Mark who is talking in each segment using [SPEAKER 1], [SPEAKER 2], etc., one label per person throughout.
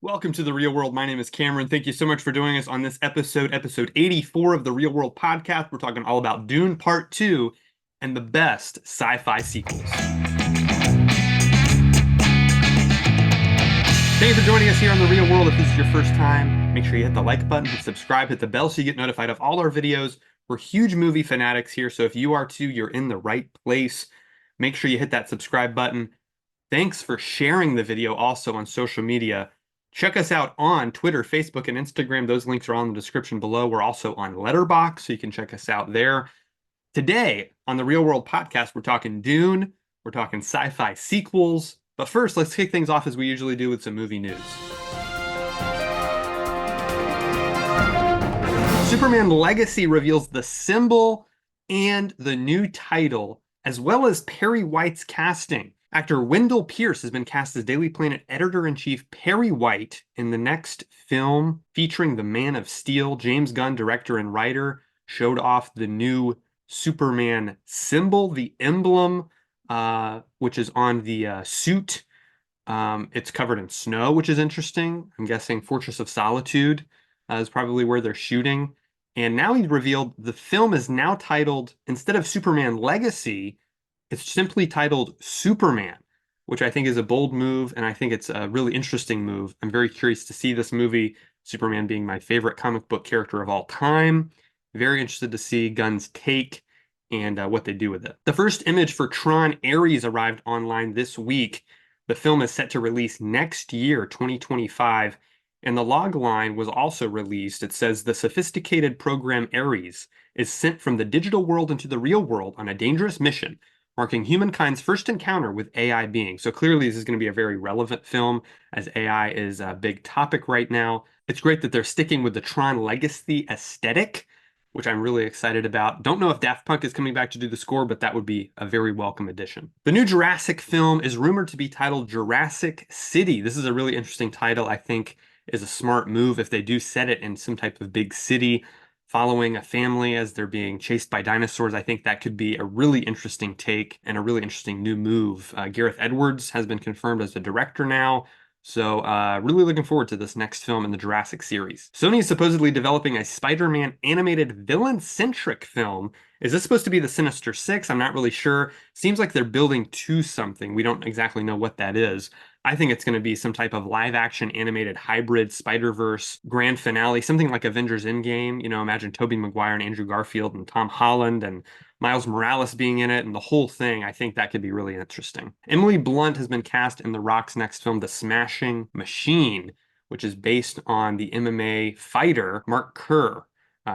[SPEAKER 1] Welcome to the Real World. My name is Cameron. Thank you so much for joining us on this episode 84 of the Real World podcast. We're talking all about Dune Part 2 and the best sci-fi sequels. Thank you for joining us here on the Real World. If this is your first time, make sure you hit the like button, hit subscribe, hit the bell so you get notified of all our videos. We're huge movie fanatics here, so if you are too, you're in the right place. Make sure you hit that subscribe button. Thanks for sharing the video also on social media. Check us out on Twitter, Facebook, and Instagram. Those links are on the description below. We're also on Letterboxd, so you can check us out there. Today on the Real World Podcast, we're talking Dune, we're talking sci-fi sequels. But first, let's kick things off as we usually do with some movie news. Superman Legacy reveals the symbol and the new title, as well as Perry White's casting. Actor Wendell Pierce has been cast as Daily Planet editor-in-chief Perry White in the next film featuring the Man of Steel. James Gunn, director and writer, showed off the new Superman symbol, the emblem, which is on the suit. It's covered in snow, which is interesting. I'm guessing Fortress of Solitude is probably where they're shooting. And now he revealed the film is now titled, instead of Superman Legacy, it's simply titled Superman, which I think is a bold move, and I think it's a really interesting move. I'm very curious to see this movie, Superman being my favorite comic book character of all time. Very interested to see Gunn's take and what they do with it. The first image for Tron Ares arrived online this week. The film is set to release next year, 2025, and the log line was also released. It says the sophisticated program Ares is sent from the digital world into the real world on a dangerous mission, marking humankind's first encounter with AI beings. So clearly this is going to be a very relevant film as AI is a big topic right now. It's great that they're sticking with the Tron Legacy aesthetic, which I'm really excited about. Don't know if Daft Punk is coming back to do the score, but that would be a very welcome addition. The new Jurassic film is rumored to be titled Jurassic City. This is a really interesting title, I think is a smart move if they do set it in some type of big city following a family as they're being chased by dinosaurs. I think that could be a really interesting take and a really interesting new move. Gareth Edwards has been confirmed as the director now. So really looking forward to this next film in the Jurassic series. Sony is supposedly developing a Spider-Man animated villain-centric film. Is this supposed to be the Sinister Six? I'm not really sure. Seems like they're building to something. We don't exactly know what that is. I think it's going to be some type of live-action animated hybrid Spider-Verse grand finale, something like Avengers Endgame. You know, imagine Tobey Maguire and Andrew Garfield and Tom Holland and Miles Morales being in it and the whole thing. I think that could be really interesting. Emily Blunt has been cast in The Rock's next film, The Smashing Machine, which is based on the MMA fighter Mark Kerr.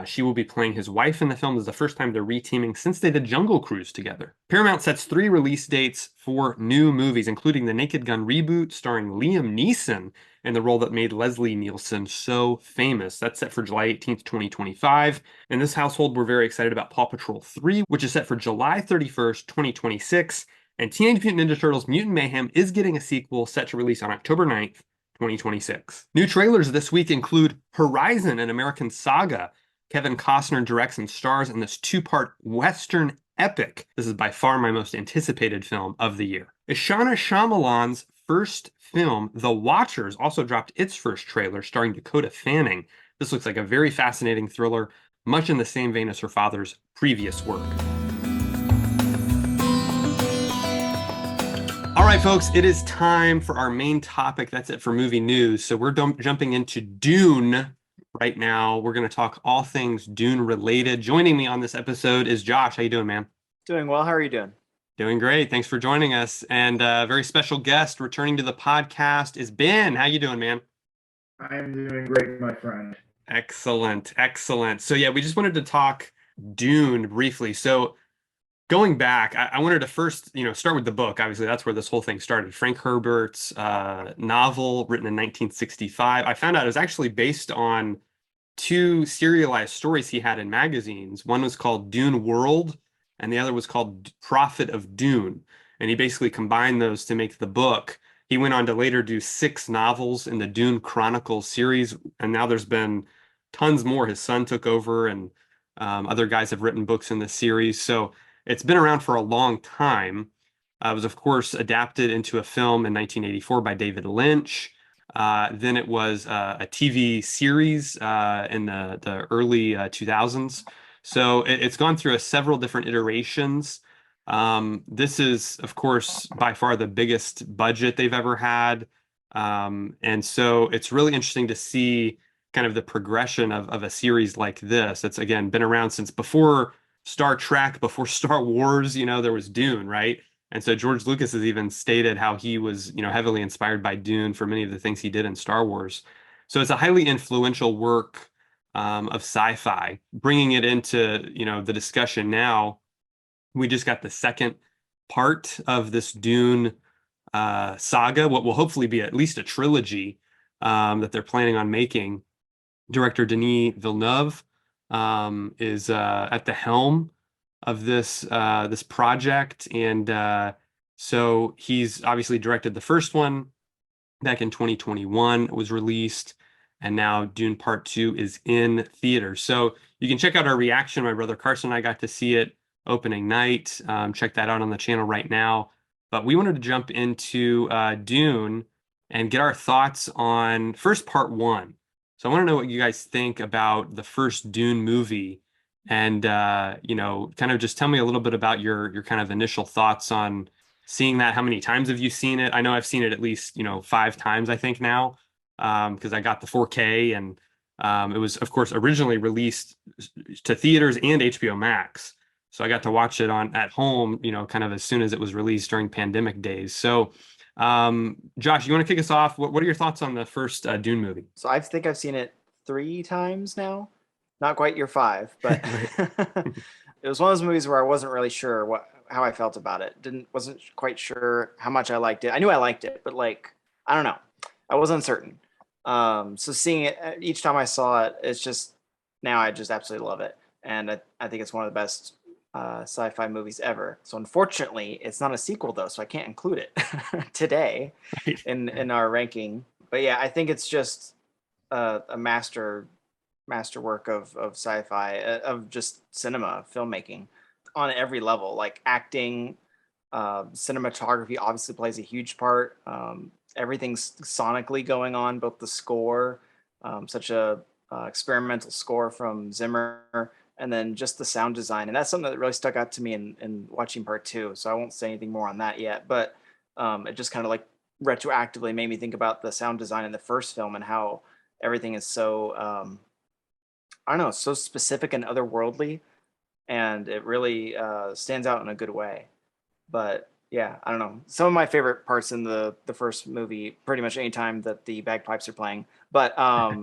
[SPEAKER 1] She will be playing his wife in the film. This is the first time they're reteaming since they did Jungle Cruise together. Paramount sets 3 release dates for new movies, including the Naked Gun reboot starring Liam Neeson in the role that made Leslie Nielsen so famous. That's set for July 18th, 2025. In this household, we're very excited about Paw Patrol 3, which is set for July 31st, 2026. And Teenage Mutant Ninja Turtles Mutant Mayhem is getting a sequel set to release on October 9th, 2026. New trailers this week include Horizon, an American saga. Kevin Costner directs and stars in this 2-part Western epic. This is by far my most anticipated film of the year. Ishana Shyamalan's first film, The Watchers, also dropped its first trailer starring Dakota Fanning. This looks like a very fascinating thriller, much in the same vein as her father's previous work. All right, folks, it is time for our main topic. That's it for movie news. So we're jumping into Dune. Right now, we're going to talk all things Dune related. Joining me on this episode is Josh. How you doing, man?
[SPEAKER 2] Doing well. How are you doing?
[SPEAKER 1] Doing great. Thanks for joining us. And a very special guest returning to the podcast is Ben. How you doing, man?
[SPEAKER 3] I am doing great, my friend.
[SPEAKER 1] Excellent. Excellent. So yeah, we just wanted to talk Dune briefly. So going back, I wanted to first, start with the book. Obviously, that's where this whole thing started. Frank Herbert's novel written in 1965. I found out it was actually based on 2 serialized stories he had in magazines. One was called Dune World, and the other was called Prophet of Dune. And he basically combined those to make the book. He went on to later do 6 novels in the Dune Chronicles series, and now there's been tons more. His son took over, and other guys have written books in this series. So it's been around for a long time. It was, of course, adapted into a film in 1984 by David Lynch. Then it was a TV series in the early 2000s. So it's gone through several different iterations. This is, of course, by far the biggest budget they've ever had. And so it's really interesting to see kind of the progression of a series like this. It's, again, been around since before Star Trek, before Star Wars, there was Dune, right? And so George Lucas has even stated how he was, heavily inspired by Dune for many of the things he did in Star Wars. So it's a highly influential work of sci-fi. Bringing it into, the discussion now, we just got the second part of this Dune saga, what will hopefully be at least a trilogy that they're planning on making. Director Denis Villeneuve is at the helm of this project, and so he's obviously directed the first one back in 2021. It was released, and now Dune Part 2 is in theaters. So you can check out our reaction. My brother Carson and I got to see it opening night. Check that out on the channel right now. But we wanted to jump into Dune and get our thoughts on first Part 1. So I want to know what you guys think about the first Dune movie, and kind of just tell me a little bit about your kind of initial thoughts on seeing that. How many times have you seen it? I know I've seen it at least, 5 times, I think now, because I got the 4K, and it was, of course, originally released to theaters and HBO Max. So I got to watch it on at home, kind of as soon as it was released during pandemic days. So, Josh, you want to kick us off? What are your thoughts on the first Dune movie?
[SPEAKER 2] So I think I've seen it 3 times now. Not quite your five, but
[SPEAKER 1] Right.
[SPEAKER 2] it was one of those movies where I wasn't really sure how I felt about it. Wasn't quite sure how much I liked it. I knew I liked it, but like I don't know. I was uncertain. So seeing it each time I saw it, it's just now I just absolutely love it, and I think it's one of the best sci-fi movies ever. So unfortunately, it's not a sequel though, so I can't include it today
[SPEAKER 1] Right.
[SPEAKER 2] in our ranking. But yeah, I think it's just a masterwork of sci-fi, of just cinema filmmaking on every level, like acting, cinematography obviously plays a huge part. Everything's sonically going on, both the score, such a experimental score from Zimmer, and then just the sound design. And that's something that really stuck out to me in watching part two. So I won't say anything more on that yet, but it just kind of like retroactively made me think about the sound design in the first film and how everything is so I don't know, so specific and otherworldly, and it really stands out in a good way. But yeah, I don't know. Some of my favorite parts in the first movie, pretty much any time that the bagpipes are playing, but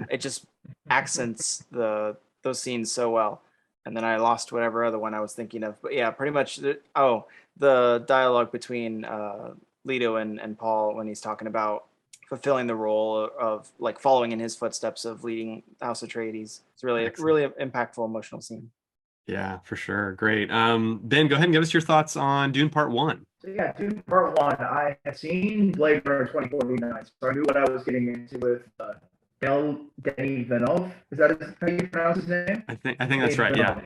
[SPEAKER 2] it just accents those scenes so well. And then I lost whatever other one I was thinking of, but yeah, pretty much. The dialogue between Leto and Paul when he's talking about fulfilling the role of like following in his footsteps of leading House Atreides. It's really
[SPEAKER 1] Excellent.
[SPEAKER 2] impactful emotional scene.
[SPEAKER 1] Yeah, for sure. Great. Ben, go ahead and give us your thoughts on Dune Part 1.
[SPEAKER 3] So yeah, Dune Part 1, I had seen Blade Runner 2049, so I knew what I was getting into with Denis Villeneuve. Is that how you pronounce his name?
[SPEAKER 1] I think that's
[SPEAKER 3] Denis
[SPEAKER 1] right. Yeah.
[SPEAKER 3] Villeneuve.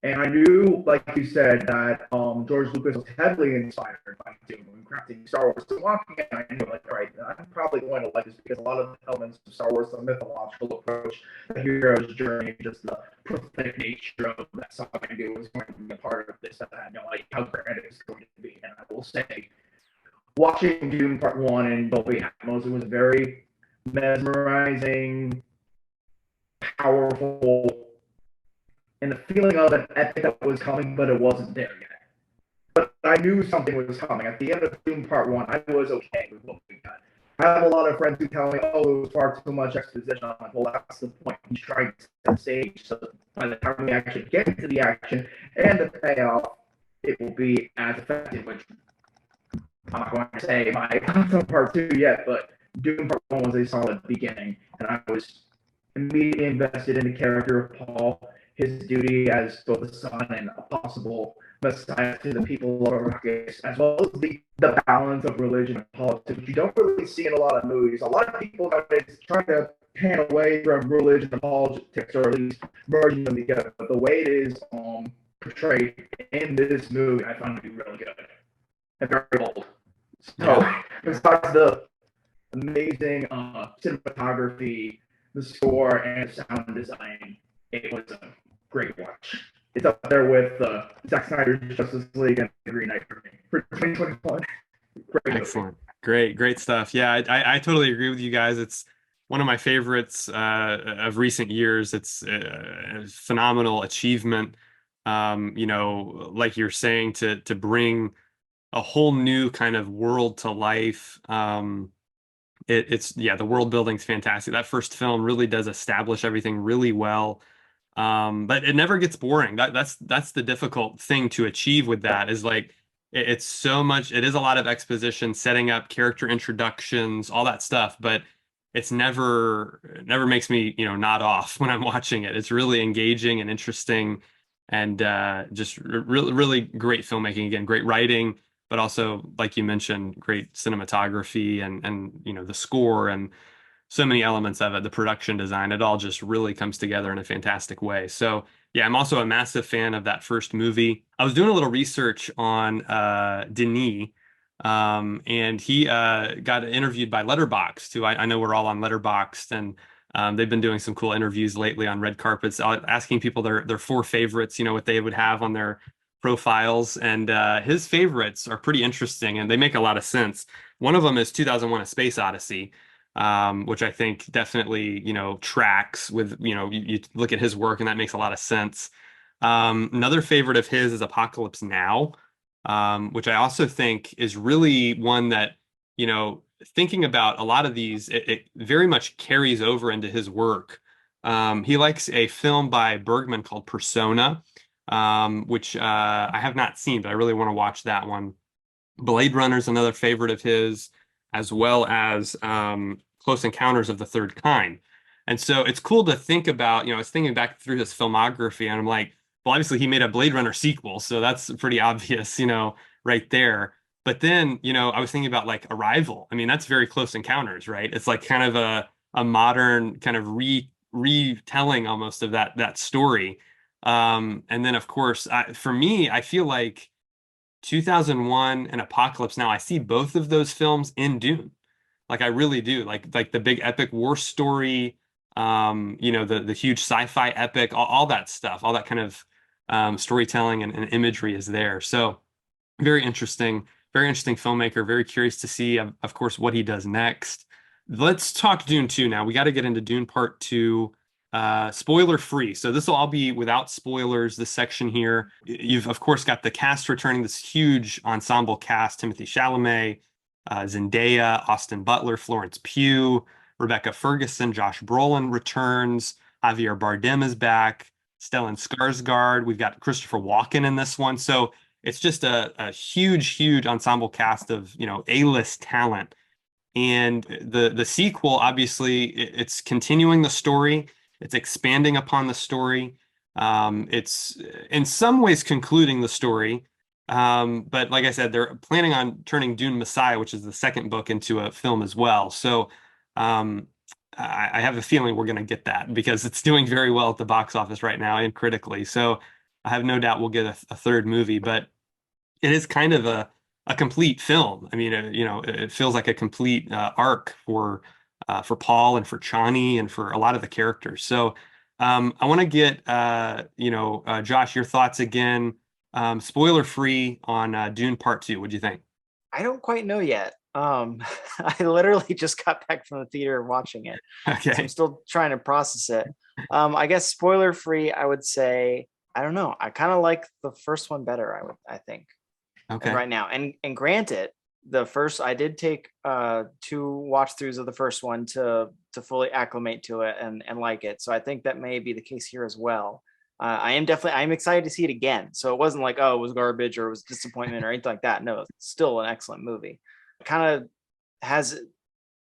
[SPEAKER 3] And I knew, like you said, that George Lucas was heavily inspired by Dune when crafting Star Wars. So walking in, I knew, like, all right, I'm probably going to like this because a lot of the elements of Star Wars, the mythological approach, the hero's journey, just the prophetic nature of that saga I knew was going to be a part of this. That I had no idea how grand it was going to be. And I will say, watching Dune Part 1 in Dolby Atmos, it was very mesmerizing, powerful, and the feeling of an epic that was coming, but it wasn't there yet. But I knew something was coming. At the end of Dune Part 1, I was okay with what we got. I have a lot of friends who tell me, oh, it was far too much exposition. I'm like, well, that's the point. He's trying to set the stage. So by the time we actually get into the action and the payoff, it will be as effective, which I'm not going to say my Part 2 yet, but Dune Part 1 was a solid beginning. And I was immediately invested in the character of Paul, his duty as both a son and a possible messiah to the people of Arrakis, as well as the balance of religion and politics, which you don't really see in a lot of movies. A lot of people nowadays try to pan away from religion and politics, or at least merging them together. But the way it is portrayed in this movie, I found to be really good and very bold. So,
[SPEAKER 1] Yeah.
[SPEAKER 3] besides amazing cinematography, the score, and sound design. It was a great watch. It's up there with Zack Snyder's Justice League and Green Knight for me for 2021. Great movie.
[SPEAKER 1] Excellent. Great stuff. Yeah, I totally agree with you guys. It's one of my favorites of recent years. It's a phenomenal achievement. Like you're saying, to bring a whole new kind of world to life. It's yeah, the world building's fantastic. That first film really does establish everything really well. But it never gets boring. That's the difficult thing to achieve with that is like it's so much, it is a lot of exposition, setting up character introductions, all that stuff, but it's never makes me, nod off when I'm watching it. It's really engaging and interesting and just really great filmmaking. Again, great writing, but also, like you mentioned, great cinematography and the score and so many elements of it, the production design, it all just really comes together in a fantastic way. So yeah, I'm also a massive fan of that first movie. I was doing a little research on Denis, and he got interviewed by Letterboxd, who I know we're all on Letterboxd, and they've been doing some cool interviews lately on red carpets, asking people their four favorites, what they would have on their profiles. And his favorites are pretty interesting, and they make a lot of sense. One of them is 2001: A Space Odyssey, which I think definitely, tracks with, you look at his work and that makes a lot of sense. Another favorite of his is Apocalypse Now, which I also think is really one that, thinking about a lot of these, it very much carries over into his work. He likes a film by Bergman called Persona, which I have not seen, but I really want to watch that one. Blade Runner is another favorite of his, as well as Close Encounters of the Third Kind. And so it's cool to think about, I was thinking back through his filmography and I'm like, well, obviously he made a Blade Runner sequel, so that's pretty obvious, right there. But then, I was thinking about like Arrival. I mean, that's very Close Encounters, right? It's like kind of a modern kind of retelling almost of that story. And then of course, for me, I feel like 2001 and Apocalypse Now, I see both of those films in Dune. Like I really do. Like the big epic war story, the huge sci-fi epic, all that stuff, all that kind of storytelling and imagery is there. So very very interesting filmmaker. Very curious to see, of course, what he does next. Let's talk Dune 2 now. We got to get into Dune Part 2. Spoiler free. So this will all be without spoilers, this section here. You've, of course, got the cast returning, this huge ensemble cast: Timothy Chalamet, Zendaya, Austin Butler, Florence Pugh, Rebecca Ferguson, Josh Brolin returns, Javier Bardem is back, Stellan Skarsgård. We've got Christopher Walken in this one. So it's just a huge ensemble cast of, A-list talent. And the sequel, obviously, it's continuing the story. It's expanding upon the story. It's in some ways concluding the story. But like I said, they're planning on turning Dune Messiah, which is the second book, into a film as well. So um, I have a feeling we're going to get that because it's doing very well at the box office right now and critically. So I have no doubt we'll get a third movie. But it is kind of a complete film. I mean, it feels like a complete arc for Paul and for Chani and for a lot of the characters. So I want to get Josh, your thoughts again, spoiler free on Dune Part 2. What do you think?
[SPEAKER 2] I don't quite know yet. I literally just got back from the theater watching it, so I'm
[SPEAKER 1] Okay.
[SPEAKER 2] still trying to process it. I guess spoiler free, I would say I don't know. I kind of like the first one better. I think
[SPEAKER 1] Okay.
[SPEAKER 2] right now, and granted, the first I did take two watch throughs of the first one to fully acclimate to it and like it. So I think that may be the case here as well. I'm excited to see it again. So it wasn't like, oh, it was garbage or it was disappointment or anything like that. No, it's still an excellent movie. It kind of has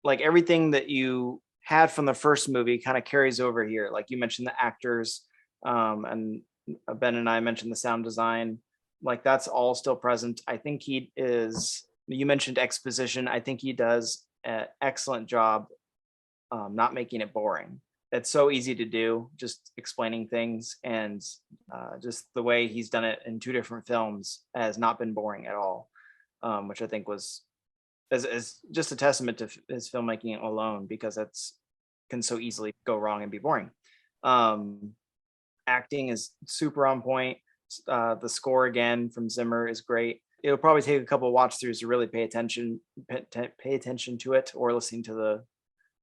[SPEAKER 2] like everything that you had from the first movie kind of carries over here. Like you mentioned the actors, and Ben and I mentioned the sound design. Like that's all still present. I think he is. You mentioned exposition. I think he does an excellent job, not making it boring. It's so easy to do, just explaining things, and just the way he's done it in two different films has not been boring at all, which I think was as just a testament to his filmmaking alone, because that's can so easily go wrong and be boring. Um, Acting is super on point. The score again from Zimmer is great. It'll probably take a couple of watch throughs to really pay attention to it, or listening to the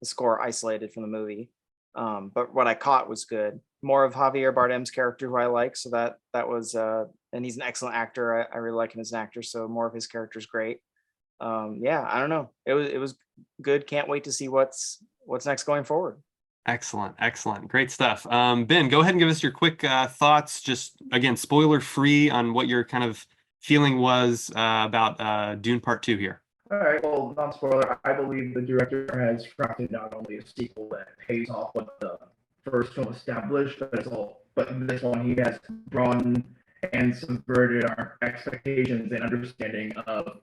[SPEAKER 2] score isolated from the movie. But what I caught was good. More of Javier Bardem's character, who I like, so that was and he's an excellent actor. I really like him as an actor, so more of his character is great. Yeah, I don't know. It was good. Can't wait to see what's next going forward.
[SPEAKER 1] Excellent, excellent, great stuff. Ben, go ahead and give us your quick thoughts, just again, spoiler free, on what your kind of feeling was about Dune Part 2 here.
[SPEAKER 3] All right, well, non spoiler, I believe the director has crafted not only a sequel that pays off what the first film established, but this one he has broadened and subverted our expectations and understanding of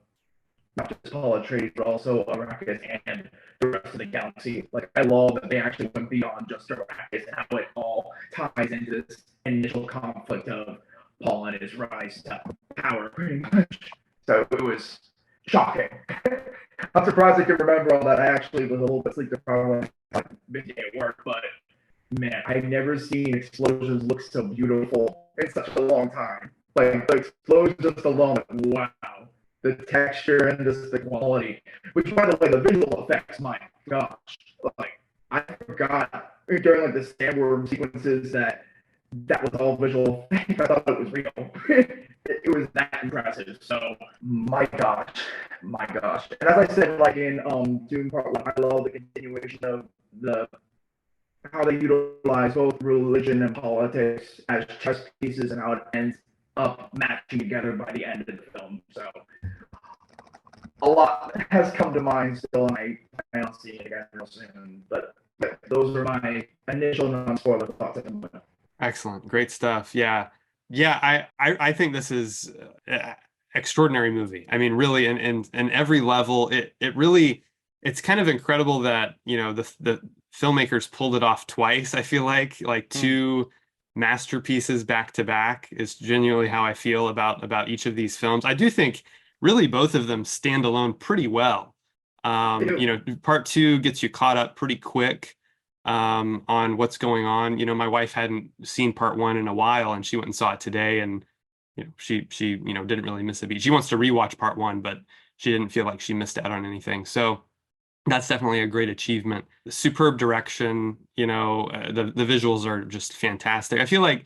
[SPEAKER 3] not just Paul Atreides, but also Arrakis and the rest of the galaxy. Like, I love that they actually went beyond just Arrakis and how it all ties into this initial conflict of Paul and his rise to power, pretty much. So it was shocking. I'm surprised I can remember all that. I actually was a little bit sleep deprived when I was at work, but man, I've never seen explosions look so beautiful in such a long time. Like, the explosions just alone, wow. The texture and just the quality. Which, by the way, the visual effects, my gosh, like, I forgot during like the sandworm sequences that was all visual. I thought it was real. It was that impressive. So my gosh. And as I said, like in Dune Part One, I love the continuation of the how they utilize both religion and politics as chess pieces and how it ends up matching together by the end of the film. So a lot has come to mind still, and I plan on seeing it again real soon. But those are my initial non-spoiler thoughts at the moment.
[SPEAKER 1] Excellent, great stuff. Yeah, yeah. I think this is extraordinary movie. I mean, really, in every level, it really, it's kind of incredible that the filmmakers pulled it off twice. I feel like two masterpieces back to back is genuinely how I feel about each of these films. I do think really both of them stand alone pretty well. Part two gets you caught up pretty quick on what's going on. My wife hadn't seen part one in a while, and she went and saw it today, and she didn't really miss a beat. She wants to rewatch part one, but she didn't feel like she missed out on anything. So that's definitely a great achievement. Superb direction. The visuals are just fantastic. I feel like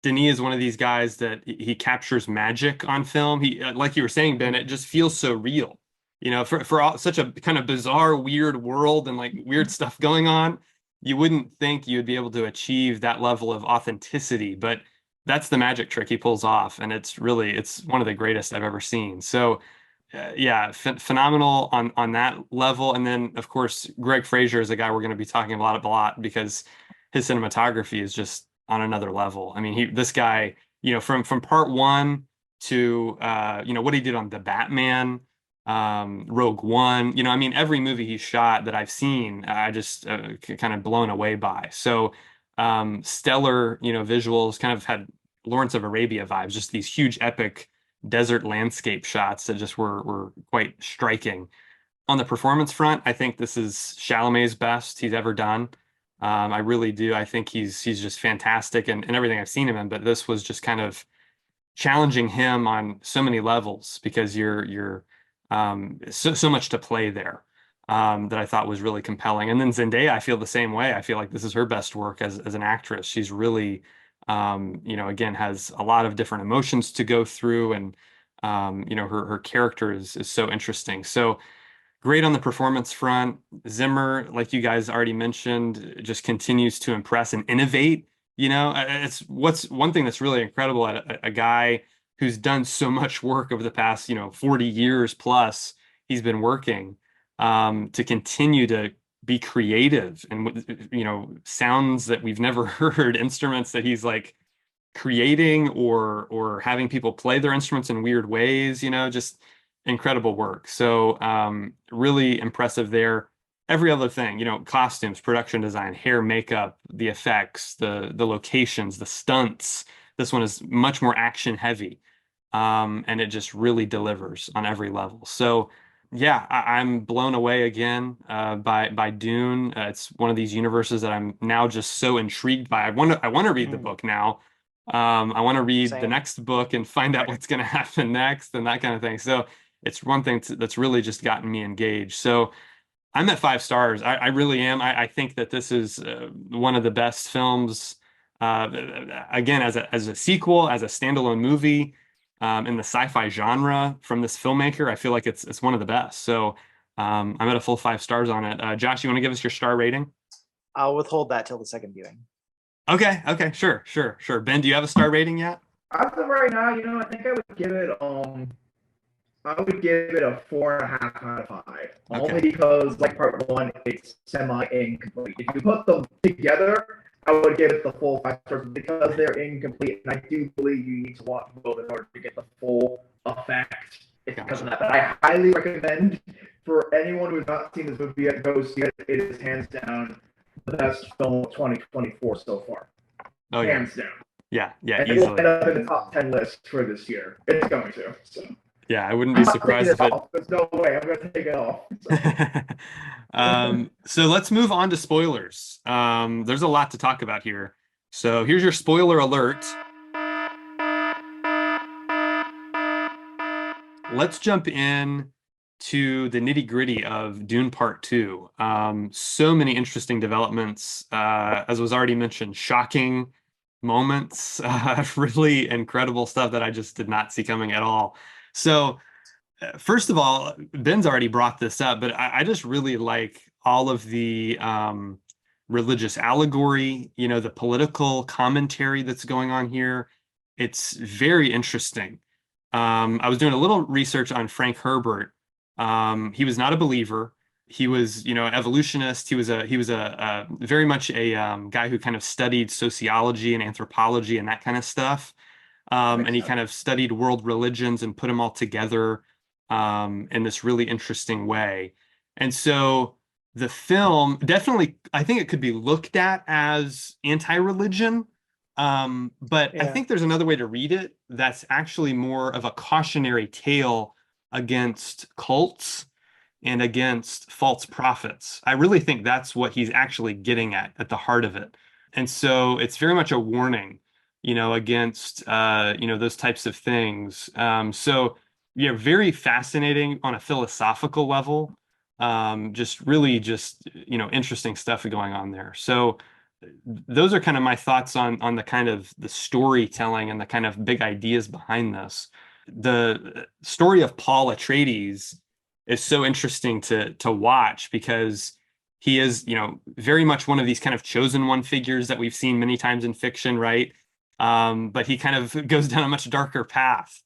[SPEAKER 1] Denis is one of these guys that he captures magic on film. He, like you were saying, Ben, it just feels so real. For such a kind of bizarre, weird world and like weird stuff going on, you wouldn't think you'd be able to achieve that level of authenticity, but that's the magic trick he pulls off, and it's one of the greatest I've ever seen. So, yeah, phenomenal on that level. And then, of course, Greg Fraser is a guy we're going to be talking a lot because his cinematography is just on another level. I mean, this guy, from part one to what he did on the Batman, Rogue One, I mean, every movie he shot that I've seen, I just kind of blown away by. So stellar, visuals, kind of had Lawrence of Arabia vibes, just these huge epic desert landscape shots that just were quite striking. On the performance front, I think this is Chalamet's best he's ever done. I really do. I think he's just fantastic and everything I've seen him in, but this was just kind of challenging him on so many levels because you're so much to play there that I thought was really compelling. And then Zendaya, I feel the same way. I feel like this is her best work as an actress. She's really, again, has a lot of different emotions to go through, and her character is so interesting. So great on the performance front. Zimmer, like you guys already mentioned, just continues to impress and innovate. It's what's one thing that's really incredible at a guy who's done so much work over the past, 40 years plus he's been working, to continue to be creative and, sounds that we've never heard, instruments that he's like creating or having people play their instruments in weird ways, just incredible work. So really impressive there. Every other thing, costumes, production design, hair, makeup, the effects, the locations, the stunts. This one is much more action heavy. And it just really delivers on every level. So Yeah, I'm blown away again by Dune. It's one of these universes that I'm now just so intrigued by. I want to read the
[SPEAKER 2] Mm,
[SPEAKER 1] book now. I want to read the
[SPEAKER 2] same.
[SPEAKER 1] next book and find out what's going to happen next and that kind of thing. So it's one thing that's really just gotten me engaged. So I'm at 5 stars. I really am. I think that this is one of the best films. Again, as a sequel, as a standalone movie, in the sci-fi genre from this filmmaker, I feel like it's one of the best. So I'm at a full 5 stars on it. Josh, you want to give us your star rating?
[SPEAKER 2] I'll withhold that till the second viewing.
[SPEAKER 1] Okay, okay, sure. Ben, do you have a star rating yet?
[SPEAKER 3] As of right now, I think I would give it a 4.5 out of 5. Only
[SPEAKER 1] Okay,
[SPEAKER 3] because, like part one, it's semi-incomplete. If you put them together, I would give it the full 5 stars because they're incomplete, and I do believe you need to watch both in order to get the full effect. It's because of
[SPEAKER 1] gotcha.
[SPEAKER 3] that. But I highly recommend for anyone who has not seen this movie yet, go see it. It is hands down the best film of 2024 so far.
[SPEAKER 1] Oh yeah,
[SPEAKER 3] Hands down.
[SPEAKER 1] yeah,
[SPEAKER 3] And it will end
[SPEAKER 1] easily.
[SPEAKER 3] up in the top 10 list for this year. It's going to. So.
[SPEAKER 1] Yeah, I wouldn't be
[SPEAKER 3] I'm not taking
[SPEAKER 1] surprised
[SPEAKER 3] it
[SPEAKER 1] if it.
[SPEAKER 3] off. There's no way I'm going to take it off. So.
[SPEAKER 1] So let's move on to spoilers. There's a lot to talk about here. So here's your spoiler alert. Let's jump in to the nitty-gritty of Dune Part 2. So many interesting developments, as was already mentioned, shocking moments, really incredible stuff that I just did not see coming at all. So first of all, Ben's already brought this up, but I just really like all of the religious allegory, the political commentary that's going on here. It's very interesting. I was doing a little research on Frank Herbert. He was not a believer. He was, an evolutionist. He was a very much a guy who kind of studied sociology and anthropology and that kind of stuff.
[SPEAKER 3] That
[SPEAKER 1] And
[SPEAKER 3] makes
[SPEAKER 1] he
[SPEAKER 3] sense.
[SPEAKER 1] kind of studied world religions and put them all together in this really interesting way. And so the film definitely, I think it could be looked at as anti-religion, but I
[SPEAKER 2] Yeah.
[SPEAKER 1] think there's another way to read it that's actually more of a cautionary tale against cults and against false prophets. I really think that's what he's actually getting at the heart of it. And so it's very much a warning, against those types of things. So yeah, very fascinating on a philosophical level. Just really just interesting stuff going on there. So those are kind of my thoughts on the kind of the storytelling and the kind of big ideas behind this. The story of Paul Atreides is so interesting to watch because he is, very much one of these kind of chosen one figures that we've seen many times in fiction, right? But he kind of goes down a much darker path,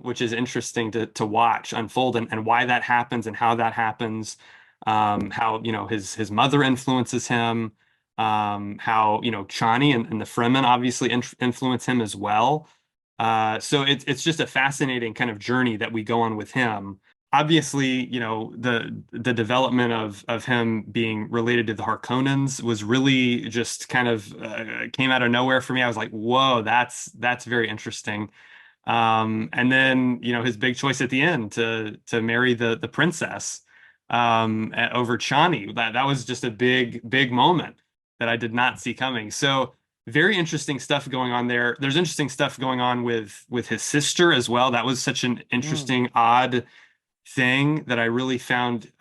[SPEAKER 1] which is interesting to watch unfold and why that happens and how that happens. How his mother influences him, how Chani and the Fremen obviously influence him as well. So it's just a fascinating kind of journey that we go on with him. Obviously, the development of him being related to the Harkonnens was really just kind of came out of nowhere for me. I was like, whoa, that's very interesting. And then, his big choice at the end to marry the princess over Chani. That was just a big moment that I did not see coming. So very interesting stuff going on there. There's interesting stuff going on with his sister as well. That was such an
[SPEAKER 2] Mm.
[SPEAKER 1] interesting, odd thing that I really found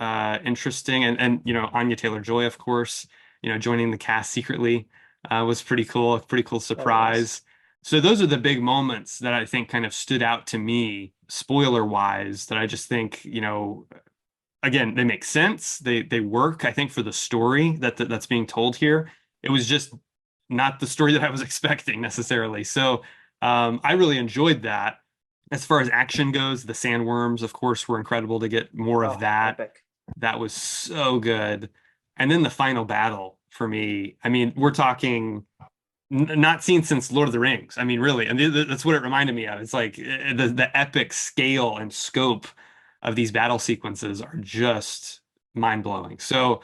[SPEAKER 1] interesting. And Anya Taylor-Joy, of course, joining the cast secretly was pretty cool. A pretty cool
[SPEAKER 2] That was.
[SPEAKER 1] surprise. So those are the big moments that I think kind of stood out to me, spoiler wise, that I just think, again, they make sense. They work, I think, for the story that's being told here. It was just not the story that I was expecting necessarily. So I really enjoyed that. As far as action goes, the sandworms, of course, were incredible to get more of
[SPEAKER 2] Oh,
[SPEAKER 1] that.
[SPEAKER 2] epic.
[SPEAKER 1] That was so good. And then the final battle for me, I mean, we're talking not seen since Lord of the Rings. I mean, really, and that's what it reminded me of. It's like the epic scale and scope of these battle sequences are just mind blowing. So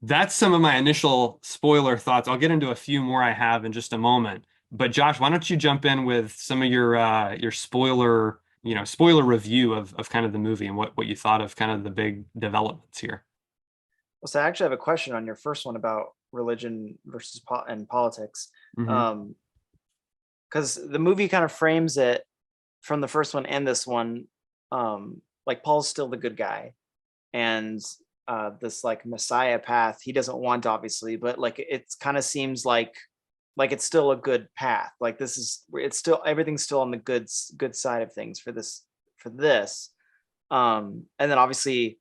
[SPEAKER 1] that's some of my initial spoiler thoughts. I'll get into a few more I have in just a moment. But Josh, why don't you jump in with some of your spoiler spoiler review of kind of the movie and what you thought of kind of the big developments here.
[SPEAKER 2] Well, so I actually have a question on your first one about religion versus and politics.
[SPEAKER 1] Mm-hmm.
[SPEAKER 2] Because the movie kind of frames it from the first one and this one, like Paul's still the good guy, and this like Messiah path he doesn't want, obviously, but like it kind of seems like it's still a good path. Like it's still, everything's still on the good side of things for this. And then obviously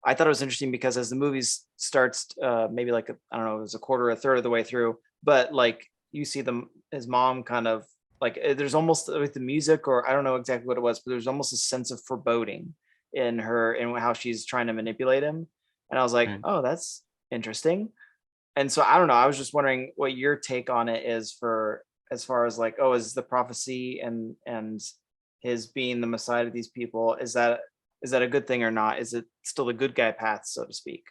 [SPEAKER 2] I thought it was interesting because as the movie starts, maybe like I don't know, it was a quarter, a third of the way through, but like you see his mom kind of like, there's almost with the music, or I don't know exactly what it was, but there's almost a sense of foreboding in her and how she's trying to manipulate him. And I was like,
[SPEAKER 1] Right.
[SPEAKER 2] oh, that's interesting. And so I don't know, I was just wondering what your take on it is for, as far as like, oh, is the prophecy and his being the Messiah to these people, is that a good thing or not? Is it still a good guy path, so to speak?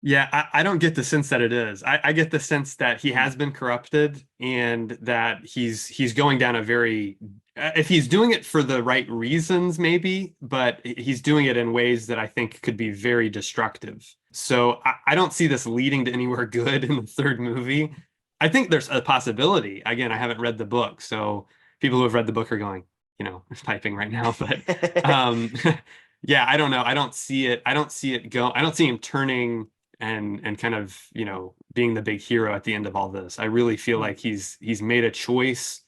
[SPEAKER 1] Yeah, I don't get the sense that it is. I get the sense that he
[SPEAKER 2] Mm.
[SPEAKER 1] has been corrupted and that he's going down a very, if he's doing it for the right reasons, maybe, but he's doing it in ways that I think could be very destructive. So I don't see this leading to anywhere good in the third movie. I think there's a possibility. Again, I haven't read the book, so people who have read the book are going, typing right now. But yeah, I don't know. I don't see it. I don't see it go. I don't see him turning and kind of being the big hero at the end of all this. I really feel
[SPEAKER 2] Mm.
[SPEAKER 1] like he's made a choice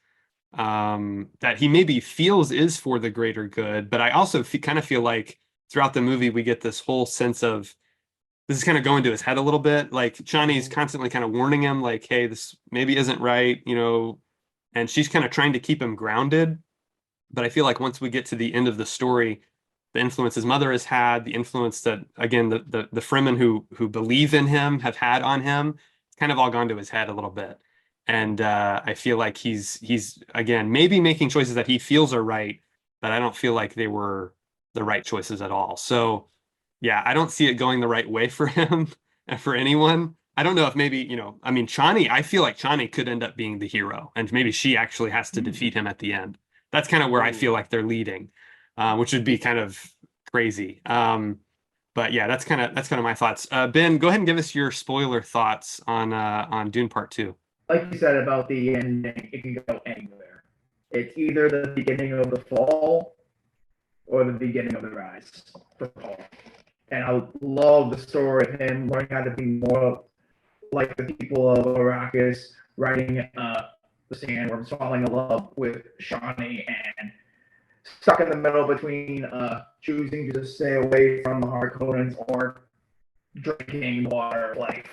[SPEAKER 1] that he maybe feels is for the greater good, but I also kind of feel like throughout the movie we get this whole sense of this is kind of going to his head a little bit. Like Chani's
[SPEAKER 2] Mhm.
[SPEAKER 1] constantly kind of warning him, like, "Hey, this maybe isn't right," and she's kind of trying to keep him grounded. But I feel like once we get to the end of the story, the influence his mother has had, the influence that again the Fremen who believe in him have had on him, it's kind of all gone to his head a little bit. And I feel like he's again maybe making choices that he feels are right, but I don't feel like they were the right choices at all. So yeah, I don't see it going the right way for him and for anyone. I don't know if maybe, I mean, Chani, I feel like Chani could end up being the hero, and maybe she actually has to defeat him at the end. That's kind of where I
[SPEAKER 2] Ooh.
[SPEAKER 1] feel like they're leading, which would be kind of crazy. But yeah, that's kind of my thoughts. Ben, go ahead and give us your spoiler thoughts on Dune Part Two.
[SPEAKER 3] Like you said about the ending, it can go anywhere. It's either the beginning of the fall or the beginning of the rise for Paul. And I love the story of him learning how to be more like the people of Arrakis, writing the Sandworms, falling in love with Shawnee, and stuck in the middle between choosing to stay away from the Harkonnens or drinking water, like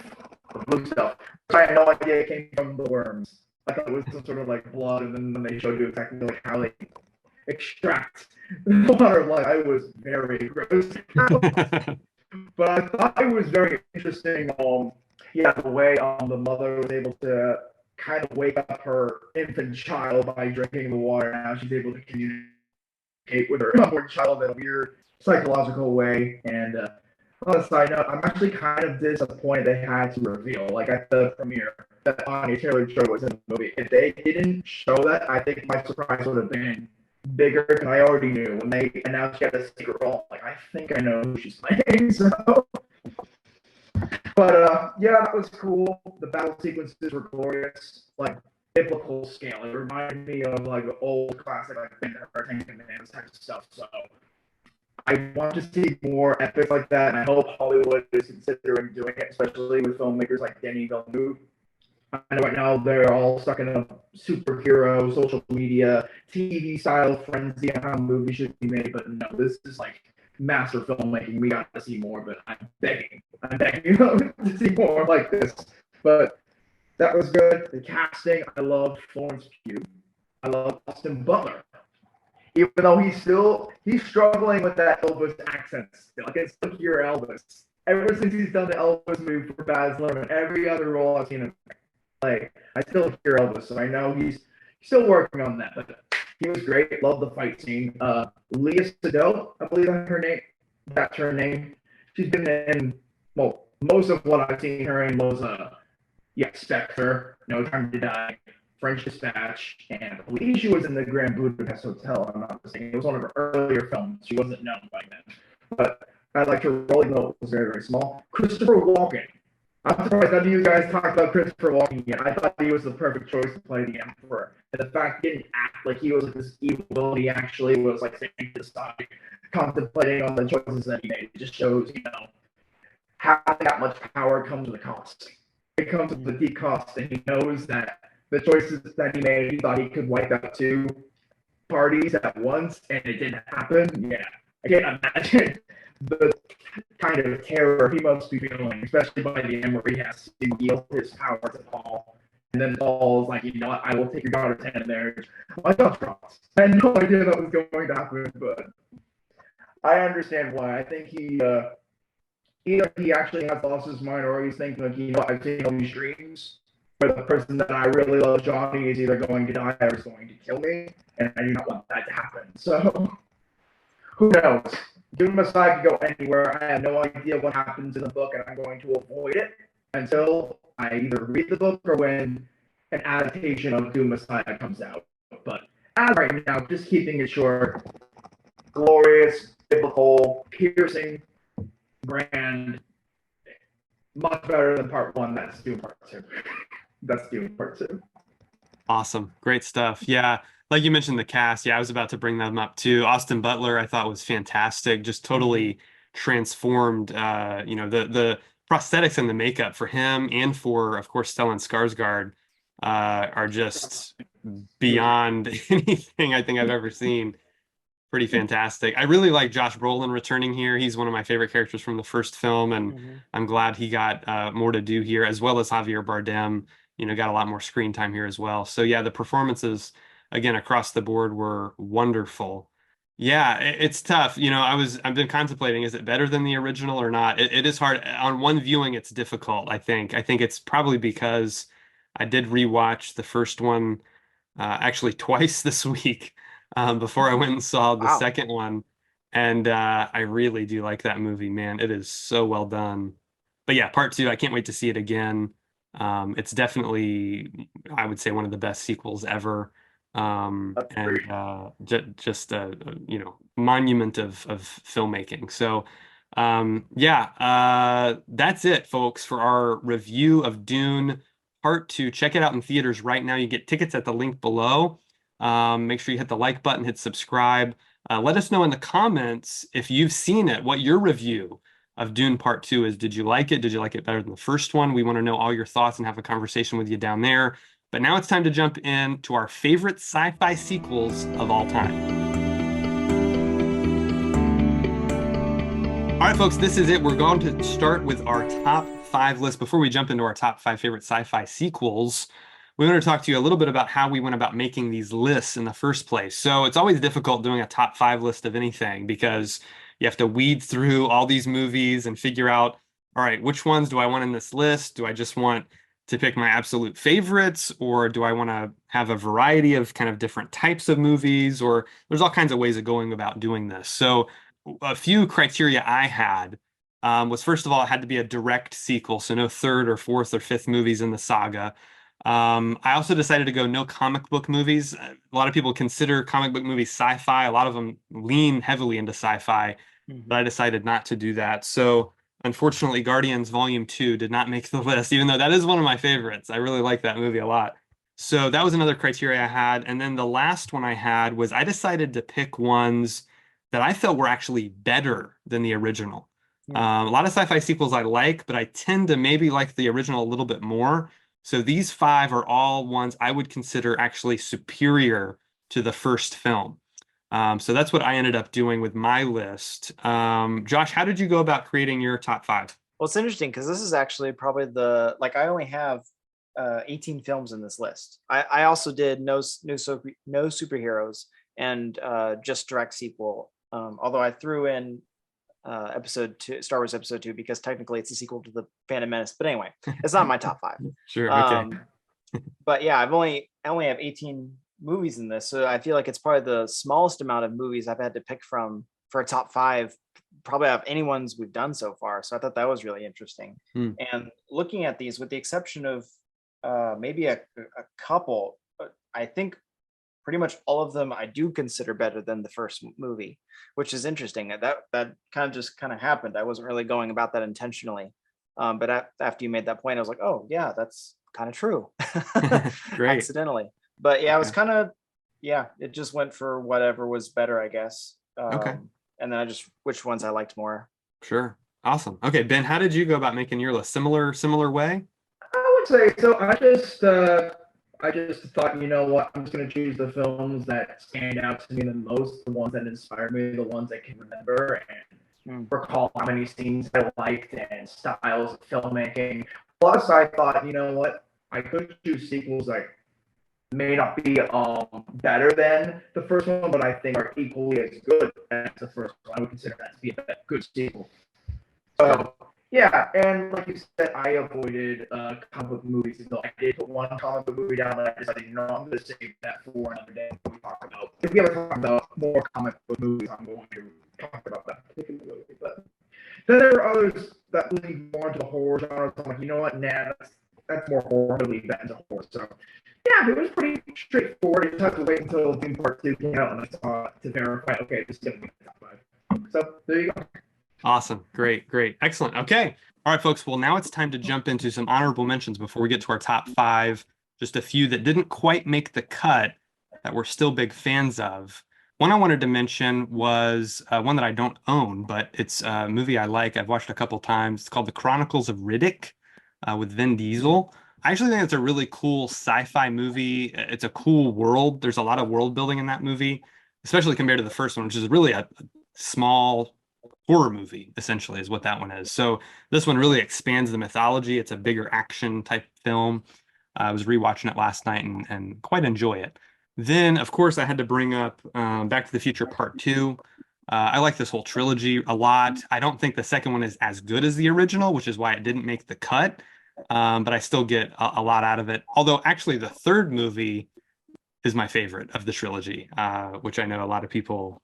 [SPEAKER 3] the blue stuff. So I had no idea it came from the worms. I thought it was some sort of like blood, and then they showed you exactly like how they extract the water of life. I was very grossed out. But I thought it was very interesting. Yeah, the way the mother was able to kind of wake up her infant child by drinking the water. Now she's able to communicate with her unborn child in a weird psychological way. And on a side note, I'm actually kind of disappointed they had to reveal, like at the premiere, that Anya Taylor-Joy was in the movie. If they didn't show that, I think my surprise would have been bigger, because I already knew when they announced she had a secret role. Like, I think I know who she's playing. So, but yeah, that was cool. The battle sequences were glorious, like biblical scale. It reminded me of like old classic, like Ten Commandments type of stuff. So I want to see more epics like that, and I hope Hollywood is considering doing it, especially with filmmakers like Denis Villeneuve. I know right now they're all stuck in a superhero, social media, TV style frenzy on how movies should be made, but no, this is like master filmmaking. We got to see more, but I'm begging to see more like this. But that was good. The casting, I love Florence Pugh. I love Austin Butler. Even though he's struggling with that Elvis accent still. I can still hear Elvis. Ever since he's done the Elvis movie for Baz Luhrmann, every other role I've seen him play, I still hear Elvis. So I know he's still working on that. But he was great. Love the fight scene. Leah Sado, I believe that's her name. She's been in most of what I've seen her in was Spectre, No Time to Die. French Dispatch, and I believe she was in the Grand Budapest Hotel. I'm not mistaken. It was one of her earlier films. She wasn't known by then, but I liked her role, even though it was very, very small. Christopher Walken. I'm surprised none of you guys talked about Christopher Walken yet. I thought he was the perfect choice to play the Emperor. And the fact he didn't act like he was this evil villain, he actually was like saying to side, contemplating on the choices that he made. It just shows, how that much power comes with a cost. It comes with a deep cost, and he knows that the choices that he made, he thought he could wipe out two parties at once, and it didn't happen. Yeah, I can't imagine the kind of terror he must be feeling, especially by the end where he has to yield his power to Paul. And then Paul's like, you know what, I will take your daughter's hand in marriage. My God, I had no idea that was going to happen, but I understand why. I think either he actually has lost his mind, or he's thinking, like, I've seen all these dreams where the person that I really love, Johnny, is either going to die or is going to kill me, and I do not want that to happen. So, who knows? Dune Messiah could go anywhere. I have no idea what happens in the book, and I'm going to avoid it until I either read the book or when an adaptation of Dune Messiah comes out. But as right now, just keeping it short, glorious, biblical, piercing, grand, much better than part one. That's Dune part two. That's Dune part two.
[SPEAKER 1] Awesome. Great stuff. Yeah. Like you mentioned the cast. Yeah, I was about to bring them up too. Austin Butler, I thought was fantastic. Just totally transformed, the prosthetics and the makeup for him and for, of course, Stellan Skarsgård are just beyond anything I think I've ever seen. Pretty fantastic. I really like Josh Brolin returning here. He's one of my favorite characters from the first film, and I'm glad he got more to do here, as well as Javier Bardem, got a lot more screen time here as well. So yeah, the performances, again, across the board were wonderful. Yeah, it's tough. I've been contemplating, is it better than the original or not? It is hard. On one viewing, it's difficult, I think. I think it's probably because I did rewatch the first one actually twice this week before I went and saw the
[SPEAKER 2] Wow.
[SPEAKER 1] second one. And I really do like that movie, man. It is so well done. But yeah, part two, I can't wait to see it again. It's definitely, I would say, one of the best sequels ever. And just a monument of filmmaking. So that's it, folks, for our review of Dune Part 2. Check it out in theaters right now. You get tickets at the link below. Make sure you hit the like button, hit subscribe. Let us know in the comments if you've seen it, what your review of Dune Part 2 is. Did you like it? Did you like it better than the first one? We want to know all your thoughts and have a conversation with you down there. But now it's time to jump in to our favorite sci-fi sequels of all time. All right, folks, this is it. We're going to start with our top 5 list. Before we jump into our top 5 favorite sci-fi sequels, we want to talk to you a little bit about how we went about making these lists in the first place. So it's always difficult doing a top 5 list of anything because you have to weed through all these movies and figure out, all right, which ones do I want in this list? Do I just want to pick my absolute favorites, or do I want to have a variety of kind of different types of movies? Or there's all kinds of ways of going about doing this. So a few criteria I had was, first of all, it had to be a direct sequel, so no third or fourth or fifth movies in the saga. I also decided to go no comic book movies. A lot of people consider comic book movies sci-fi. A lot of them lean heavily into sci-fi, but I decided not to do that. So unfortunately, Guardians Volume 2 did not make the list, even though that is one of my favorites. I really like that movie a lot. So that was another criteria I had. And then the last one I had was I decided to pick ones that I felt were actually better than the original. A lot of sci-fi sequels I like, but I tend to maybe like the original a little bit more. So these 5 are all ones I would consider actually superior to the first film. So that's what I ended up doing with my list. Josh, how did you go about creating your top 5?
[SPEAKER 2] Well, it's interesting because this is actually probably I only have 18 films in this list. I also did no superheroes and just direct sequel. Although I threw in episode 2, Star Wars episode 2, because technically it's a sequel to the Phantom Menace. But anyway, it's not my top 5.
[SPEAKER 1] Sure. Okay.
[SPEAKER 2] But yeah, I only have 18 movies in this, so I feel like it's probably the smallest amount of movies I've had to pick from for a top 5, probably of any ones we've done so far. So I thought that was really interesting. And looking at these, with the exception of maybe a couple, I think pretty much all of them I do consider better than the first movie, which is interesting. That kind of just kind of happened. I wasn't really going about that intentionally, but after you made that point, I was like, oh yeah, that's kind of true,
[SPEAKER 1] Great.
[SPEAKER 2] accidentally. But yeah, I was
[SPEAKER 1] Okay.
[SPEAKER 2] kind of yeah, it just went for whatever was better, I guess.
[SPEAKER 1] Okay.
[SPEAKER 2] And then I just which ones I liked more.
[SPEAKER 1] Sure. Awesome. Okay, Ben, how did you go about making your list? Similar way?
[SPEAKER 3] I would say so. I just thought, you know what, I'm just gonna choose the films that stand out to me the most, the ones that inspire me, the ones I can remember and
[SPEAKER 2] Hmm.
[SPEAKER 3] recall how many scenes I liked and styles of filmmaking. Plus, I thought, you know what, I could choose sequels that may not be better than the first one, but I think are equally as good as the first one. I would consider that to be a good sequel.
[SPEAKER 1] Sure.
[SPEAKER 3] So yeah, and like you said, I avoided comic book movies until I did put one comic book movie down, and I decided, you know, I'm going to save that for another day. When we talk about if we ever talk about more comic book movies, I'm going to talk about that particular movie. But then there are others that lean more into the horror genre. So I'm like, you know what, nah, that's more horror movie than horror. So yeah, it was pretty straightforward. You just have to wait until Dune Part 2 came out and I saw it to verify, okay, this is going to be the top five. So there you go.
[SPEAKER 1] Awesome. Great, great. Excellent. Okay. All right, folks. Well, now it's time to jump into some honorable mentions before we get to our top five. Just a few that didn't quite make the cut that we're still big fans of. One I wanted to mention was one that I don't own, but it's a movie I like. I've watched a couple times. It's called The Chronicles of Riddick with Vin Diesel. I actually think it's a really cool sci-fi movie. It's a cool world. There's a lot of world building in that movie, especially compared to the first one, which is really a small horror movie, essentially, is what that one is. So this one really expands the mythology. It's a bigger action type film. I was rewatching it last night and quite enjoy it. Then, of course, I had to bring up Back to the Future Part 2. I like this whole trilogy a lot. I don't think the second one is as good as the original, which is why it didn't make the cut. But I still get a lot out of it. Although, actually, the third movie is my favorite of the trilogy, which I know a lot of people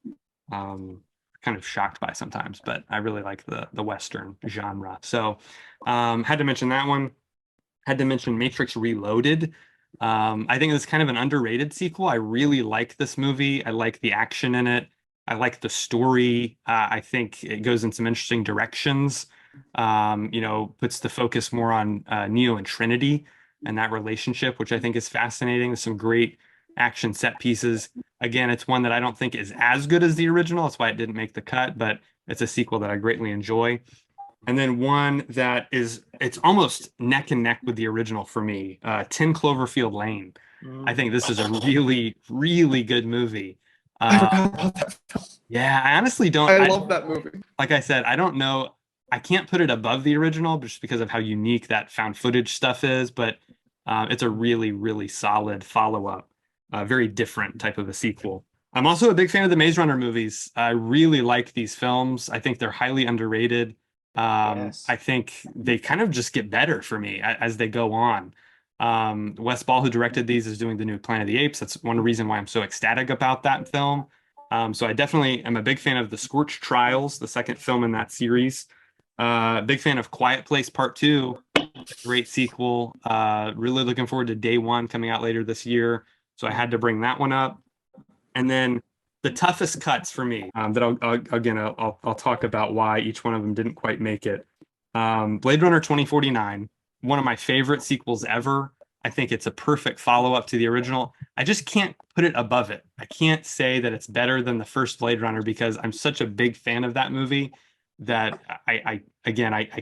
[SPEAKER 1] um, kind of shocked by sometimes, but I really like the Western genre. So had to mention that one. Had to mention Matrix Reloaded. I think it's kind of an underrated sequel. I really like this movie. I like the action in it. I like the story. I think it goes in some interesting directions. Puts the focus more on Neo and Trinity and that relationship, which I think is fascinating. There's some great action set pieces. Again, it's one that I don't think is as good as the original. That's why it didn't make the cut, but it's a sequel that I greatly enjoy. And then one that it's almost neck and neck with the original for me, 10 Cloverfield Lane. I think this is a really, really good movie.
[SPEAKER 4] I
[SPEAKER 1] Uh,
[SPEAKER 4] forgot about that film.
[SPEAKER 1] yeah, I honestly don't.
[SPEAKER 4] I love that movie.
[SPEAKER 1] Like I said, I don't know. I can't put it above the original just because of how unique that found footage stuff is, but it's a really, really solid follow-up, very different type of a sequel. I'm also a big fan of the Maze Runner movies. I really like these films. I think they're highly underrated. I
[SPEAKER 2] Yes.
[SPEAKER 1] think they kind of just get better for me as they go on. Wes Ball, who directed these, is doing the new Planet of the Apes. That's one reason why I'm so ecstatic about that film. So I definitely am a big fan of The Scorch Trials, the second film in that series. Big fan of Quiet Place Part 2. Great sequel. Really looking forward to Day One coming out later this year. So I had to bring that one up. And then the toughest cuts for me that I'll talk about why each one of them didn't quite make it. Blade Runner 2049, one of my favorite sequels ever. I think it's a perfect follow-up to the original. I just can't put it above it. I can't say that it's better than the first Blade Runner because I'm such a big fan of that movie that I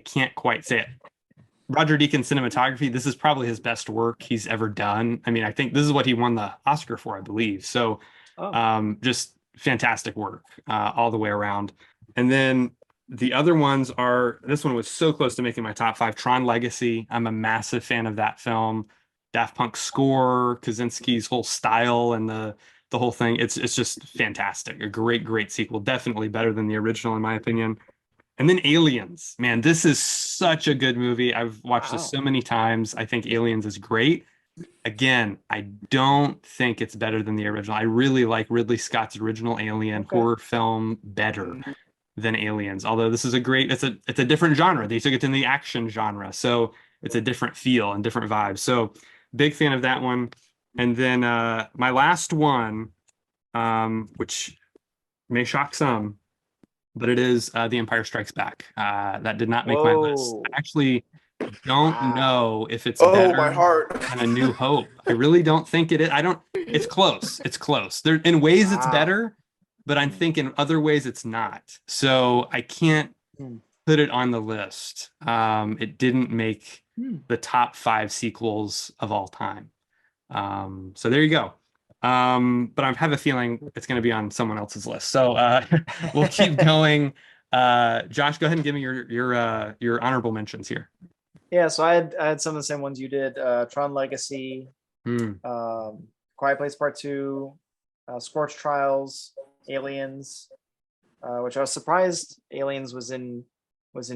[SPEAKER 1] can't quite say it. Roger Deakins cinematography, this is probably his best work he's ever done. I mean, I think this is what he won the Oscar for, I believe. So
[SPEAKER 2] Oh.
[SPEAKER 1] just fantastic work all the way around. And then the other ones are, this one was so close to making my top five, Tron Legacy. I'm a massive fan of that film. Daft Punk score, Kaczynski's whole style and the whole thing. It's just fantastic. A great, great sequel. Definitely better than the original, in my opinion. And then Aliens. Man, this is such a good movie. I've watched this
[SPEAKER 2] Wow.
[SPEAKER 1] so many times. I think Aliens is great. Again, I don't think it's better than the original. I really like Ridley Scott's original Alien
[SPEAKER 2] Okay.
[SPEAKER 1] horror film better than Aliens. Although this is it's a different genre. They took it in the action genre, so it's a different feel and different vibes. So big fan of that one. And then my last one, which may shock some, but it is The Empire Strikes Back. That did not make my list.
[SPEAKER 2] Whoa.
[SPEAKER 1] I actually don't
[SPEAKER 2] Wow.
[SPEAKER 1] know if it's
[SPEAKER 3] Oh, my
[SPEAKER 1] better
[SPEAKER 3] heart.
[SPEAKER 1] than A New Hope. I really don't think it is. I don't. It's close. It's close. There, in ways, it's
[SPEAKER 2] Wow.
[SPEAKER 1] better, but I'm
[SPEAKER 2] Hmm.
[SPEAKER 1] thinking other ways it's not. So I can't
[SPEAKER 2] Hmm.
[SPEAKER 1] put it on the list. It didn't make
[SPEAKER 2] Hmm.
[SPEAKER 1] the top 5 sequels of all time. So there you go. But I have a feeling it's going to be on someone else's list. So we'll keep going. Josh, go ahead and give me your honorable mentions here.
[SPEAKER 2] Yeah, so I had some of the same ones you did. Tron Legacy,
[SPEAKER 1] Hmm.
[SPEAKER 2] Quiet Place Part 2, Scorch Trials, Aliens, which I was surprised Aliens was in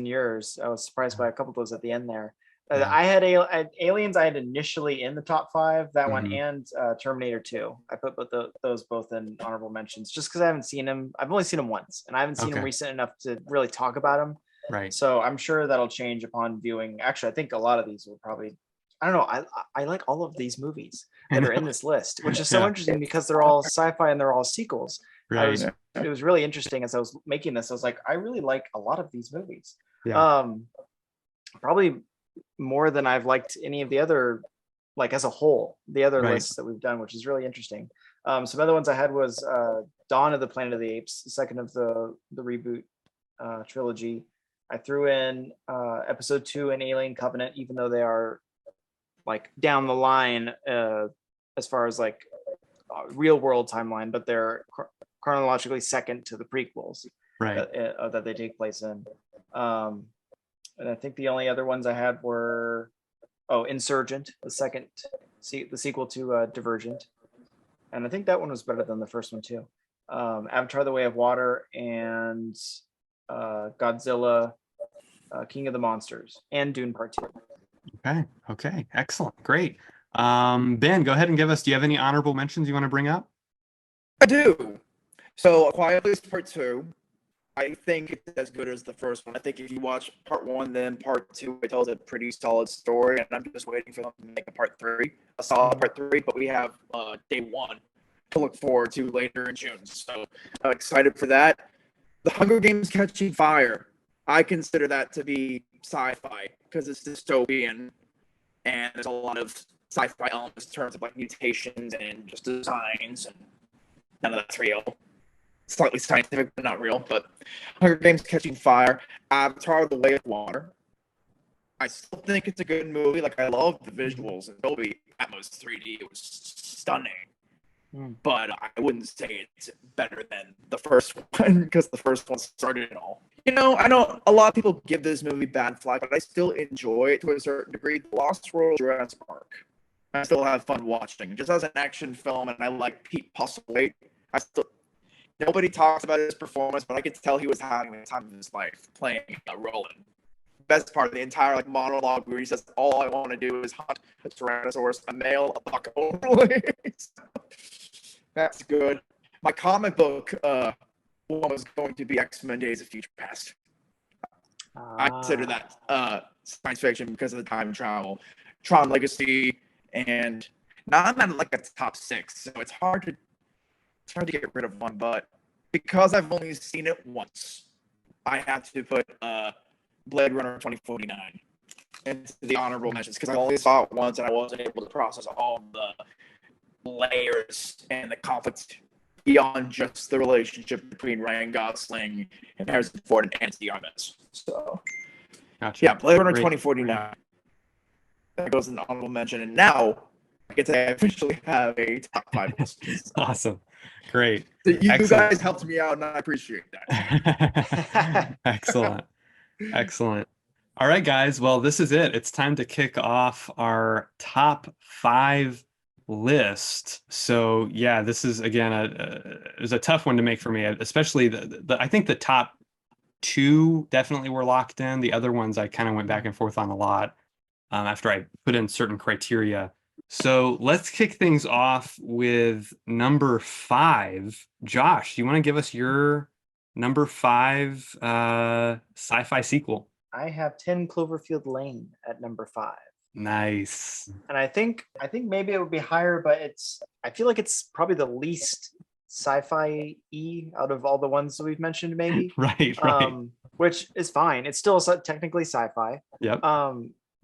[SPEAKER 2] yours. I was surprised by a couple of those at the end there.
[SPEAKER 1] Yeah.
[SPEAKER 2] I had Aliens. I had initially in the top 5, that one,
[SPEAKER 1] Mhm.
[SPEAKER 2] and Terminator 2. I put those both in honorable mentions just because I haven't seen them. I've only seen them once, and I haven't seen them
[SPEAKER 1] Okay.
[SPEAKER 2] recent enough to really talk about them.
[SPEAKER 1] Right.
[SPEAKER 2] So I'm sure that'll change upon viewing. Actually, I think a lot of these will probably. I don't know. I like all of these movies
[SPEAKER 1] I
[SPEAKER 2] that
[SPEAKER 1] know.
[SPEAKER 2] are in this list, which is so
[SPEAKER 1] Yeah.
[SPEAKER 2] interesting because they're all sci-fi and they're all sequels. I
[SPEAKER 1] Right.
[SPEAKER 2] was It was really interesting as I was making this. I was like, I really like a lot of these movies.
[SPEAKER 1] Yeah.
[SPEAKER 2] Um, Probably more than I've liked any of the other, like as a whole, the other
[SPEAKER 1] Right.
[SPEAKER 2] lists that we've done, which is really interesting. Some other ones I had was Dawn of the Planet of the Apes, the second of the reboot trilogy. I threw in episode 2 and Alien Covenant, even though they are like down the line as far as like real world timeline, but they're chronologically second to the prequels
[SPEAKER 1] Right.
[SPEAKER 2] that they take place in. And I think the only other ones I had were Insurgent, the sequel to Divergent, and I think that one was better than the first one too. Avatar: The Way of Water and Godzilla, King of the Monsters, and Dune Part 2.
[SPEAKER 1] Okay. Okay. Excellent. Great. Ben, go ahead and give us. Do you have any honorable mentions you want to bring up?
[SPEAKER 3] I do. So, A Quiet Place Part 2, I think it's as good as the first one. I think if you watch part 1, then part 2, it tells a pretty solid story, and I'm just waiting for them to make a part 3, a solid part 3, but we have day 1 to look forward to later in June. So, I'm excited for that. The Hunger Games Catching Fire, I consider that to be sci-fi, because it's dystopian, and there's a lot of sci-fi elements in terms of like mutations and just designs, and none of that's real. Slightly scientific, but not real. But Hunger Games Catching Fire, Avatar: The Way of Water. I still think it's a good movie. Like, I love the visuals and Dolby Atmos 3D. It was stunning. But I wouldn't say it's better than the first one because the first one started it all. I know a lot of people give this movie bad flack, but I still enjoy it to a certain degree. The Lost World, Jurassic Park. I still have fun watching. Just as an action film, and I like Pete Postlethwaite. Nobody talks about his performance, but I could tell he was having the time of his life playing Roland. Best part of the entire monologue where he says, "All I want to do is hunt a Tyrannosaurus, a male, a buck only." That's good. My comic book one was going to be X-Men: Days of Future Past. I consider that science fiction because of the time travel, Tron Legacy, and now I'm at like a top 6, so it's hard to get rid of one. But because I've only seen it once, I have to put Blade Runner 2049 into the honorable mentions because I only saw it once and I wasn't able to process all the layers and the conflict beyond just the relationship between Ryan Gosling and Harrison Ford and Anthony Armas. So,
[SPEAKER 1] Gotcha.
[SPEAKER 3] yeah, Blade Runner
[SPEAKER 1] Great.
[SPEAKER 3] 2049. That goes in the honorable mention. And now I get to officially have a top 5 list.
[SPEAKER 1] Awesome. Great.
[SPEAKER 3] So you
[SPEAKER 1] Excellent.
[SPEAKER 3] guys helped me out, and I appreciate that.
[SPEAKER 1] Excellent. Excellent. All right, guys. Well, this is it. It's time to kick off our top 5 list. So, yeah, this is again it was a tough one to make for me, especially I think the top 2 definitely were locked in. The other ones I kind of went back and forth on a lot after I put in certain criteria. So let's kick things off with number 5. Josh, you want to give us your number 5 sci-fi sequel?
[SPEAKER 2] I have 10 Cloverfield Lane at number 5.
[SPEAKER 1] Nice.
[SPEAKER 2] And I think maybe it would be higher, but I feel like it's probably the least sci-fi out of all the ones that we've mentioned, maybe.
[SPEAKER 1] Right, right.
[SPEAKER 2] Which is fine. It's still technically sci-fi.
[SPEAKER 1] Yep.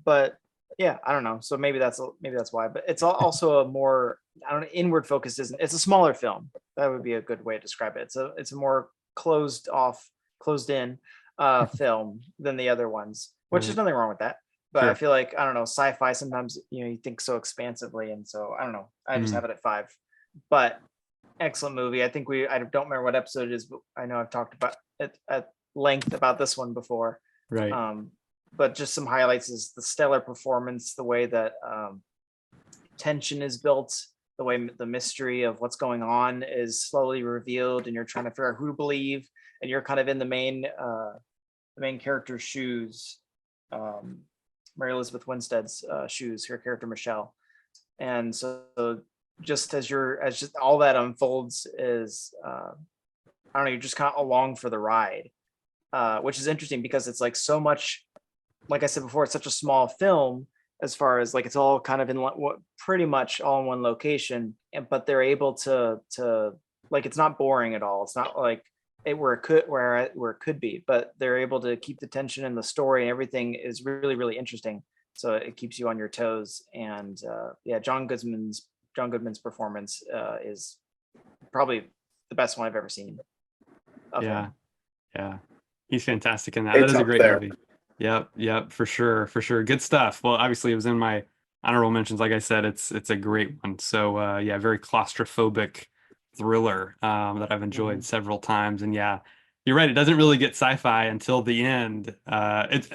[SPEAKER 2] But yeah, I don't know. So maybe that's why. But it's also a more, I don't know, inward focused. Isn't it's a smaller film? That would be a good way to describe it. It's a more closed in film than the other ones, which is
[SPEAKER 1] Right.
[SPEAKER 2] nothing wrong with that. But I
[SPEAKER 1] Sure.
[SPEAKER 2] feel like, I don't know, sci-fi sometimes, you think so expansively, and so I don't know. I just
[SPEAKER 1] Mm,
[SPEAKER 2] have it at 5. But excellent movie. I don't remember what episode it is, but I know I've talked about it at length about this one before.
[SPEAKER 1] right.
[SPEAKER 2] Um, but just some highlights is the stellar performance, the way that tension is built, the way the mystery of what's going on is slowly revealed, and you're trying to figure out who to believe, and you're kind of in the main character's shoes, um, Mary Elizabeth Winstead's shoes, her character Michelle, and so just as just all that unfolds is I don't know, you're just kind of along for the ride, which is interesting because it's like so much, like I said before, it's such a small film as far as like it's all kind of in pretty much all in one location, but they're able to like it's not boring at all. It's not like where it could be, but they're able to keep the tension in the story, and everything is really really interesting. So it keeps you on your toes, and yeah, John Goodman's performance is probably the best one I've ever seen of
[SPEAKER 1] Yeah.
[SPEAKER 2] him.
[SPEAKER 1] Yeah. He's fantastic in that. That
[SPEAKER 3] It's
[SPEAKER 1] is a
[SPEAKER 3] up
[SPEAKER 1] great
[SPEAKER 3] there.
[SPEAKER 1] movie. Yep, yep, for sure, for sure. Good stuff. Well, obviously it was in my honorable mentions. Like I said, it's a great one. So yeah, very claustrophobic thriller that I've enjoyed
[SPEAKER 2] Mhm.
[SPEAKER 1] several times. And yeah, you're right, it doesn't really get sci-fi until the end. It's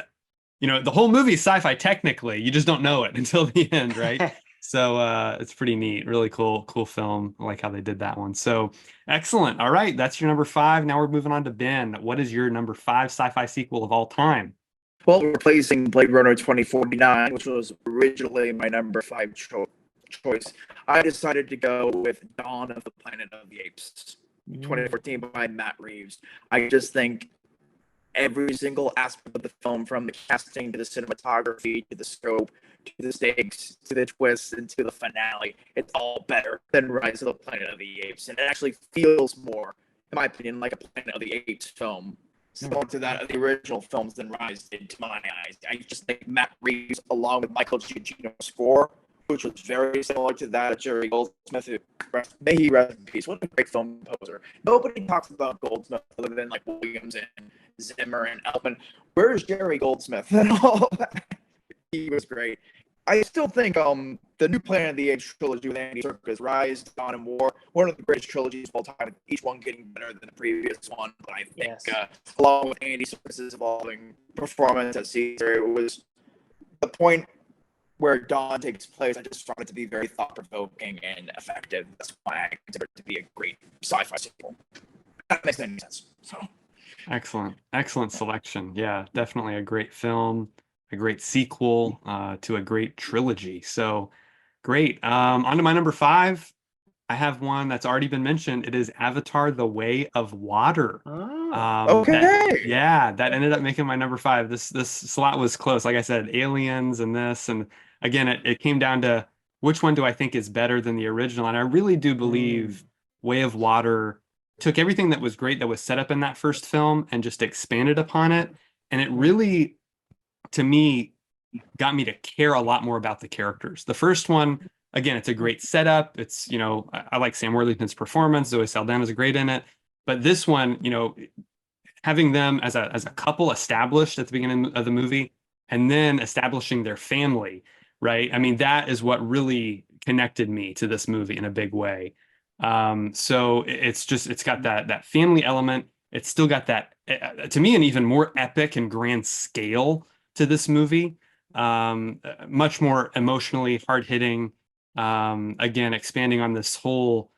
[SPEAKER 1] the whole movie is sci-fi technically. You just don't know it until the end, right? So it's pretty neat. Really cool film. I like how they did that one. So excellent. All right, that's your number 5. Now we're moving on to Ben. What is your number 5 sci-fi sequel of all time?
[SPEAKER 3] Well, replacing Blade Runner 2049, which was originally my number 5 choice, I decided to go with Dawn of the Planet of the Apes,
[SPEAKER 2] Mm.
[SPEAKER 3] 2014 by Matt Reeves. I just think every single aspect of the film, from the casting to the cinematography to the scope to the stakes to the twists and to the finale, it's all better than Rise of the Planet of the Apes, and it actually feels more, in my opinion, like a Planet of the Apes film, similar to that of the original films than Rise did to my eyes. I just think Matt Reeves, along with Michael Giacchino's score, which was very similar to that of Jerry Goldsmith, who, may he rest in peace. What a great film composer. Nobody talks about Goldsmith other than like Williams and Zimmer and Elfman. Where's Jerry Goldsmith and all that? He was great. I still think the new Planet of the Apes trilogy with Andy Serkis, Rise, Dawn, and War, one of the greatest trilogies of all time. Each one getting better than the previous one. But I think,
[SPEAKER 2] Yes.
[SPEAKER 3] along with Andy Serkis' evolving performance as Caesar, it was the point where Dawn takes place. I just found it to be very thought provoking and effective. That's why I consider it to be a great sci-fi sequel. That makes any sense. So.
[SPEAKER 1] Excellent. Excellent selection. Yeah, definitely a great film, a great sequel to a great trilogy. So great. On to my number 5. I have one that's already been mentioned. It is Avatar: The Way of Water.
[SPEAKER 2] Oh.
[SPEAKER 3] Okay.
[SPEAKER 1] That ended up making my number 5. This slot was close. Like I said, Aliens and this, and again, it came down to which one do I think is better than the original. And I really do
[SPEAKER 2] Mm.
[SPEAKER 1] believe Way of Water took everything that was great that was set up in that first film and just expanded upon it. And it
[SPEAKER 2] Mm.
[SPEAKER 1] really, to me, got me to care a lot more about the characters. The first one, again, it's a great setup. It's, I like Sam Worthington's performance. Zoe Saldana's great in it. But this one, having them as a couple established at the beginning of the movie and then establishing their family, right? I mean, that is what really connected me to this movie in a big way. So it's got that family element. It's still got that to me an even more epic and grand scale to this movie. Much more emotionally hard hitting. Again, expanding on this whole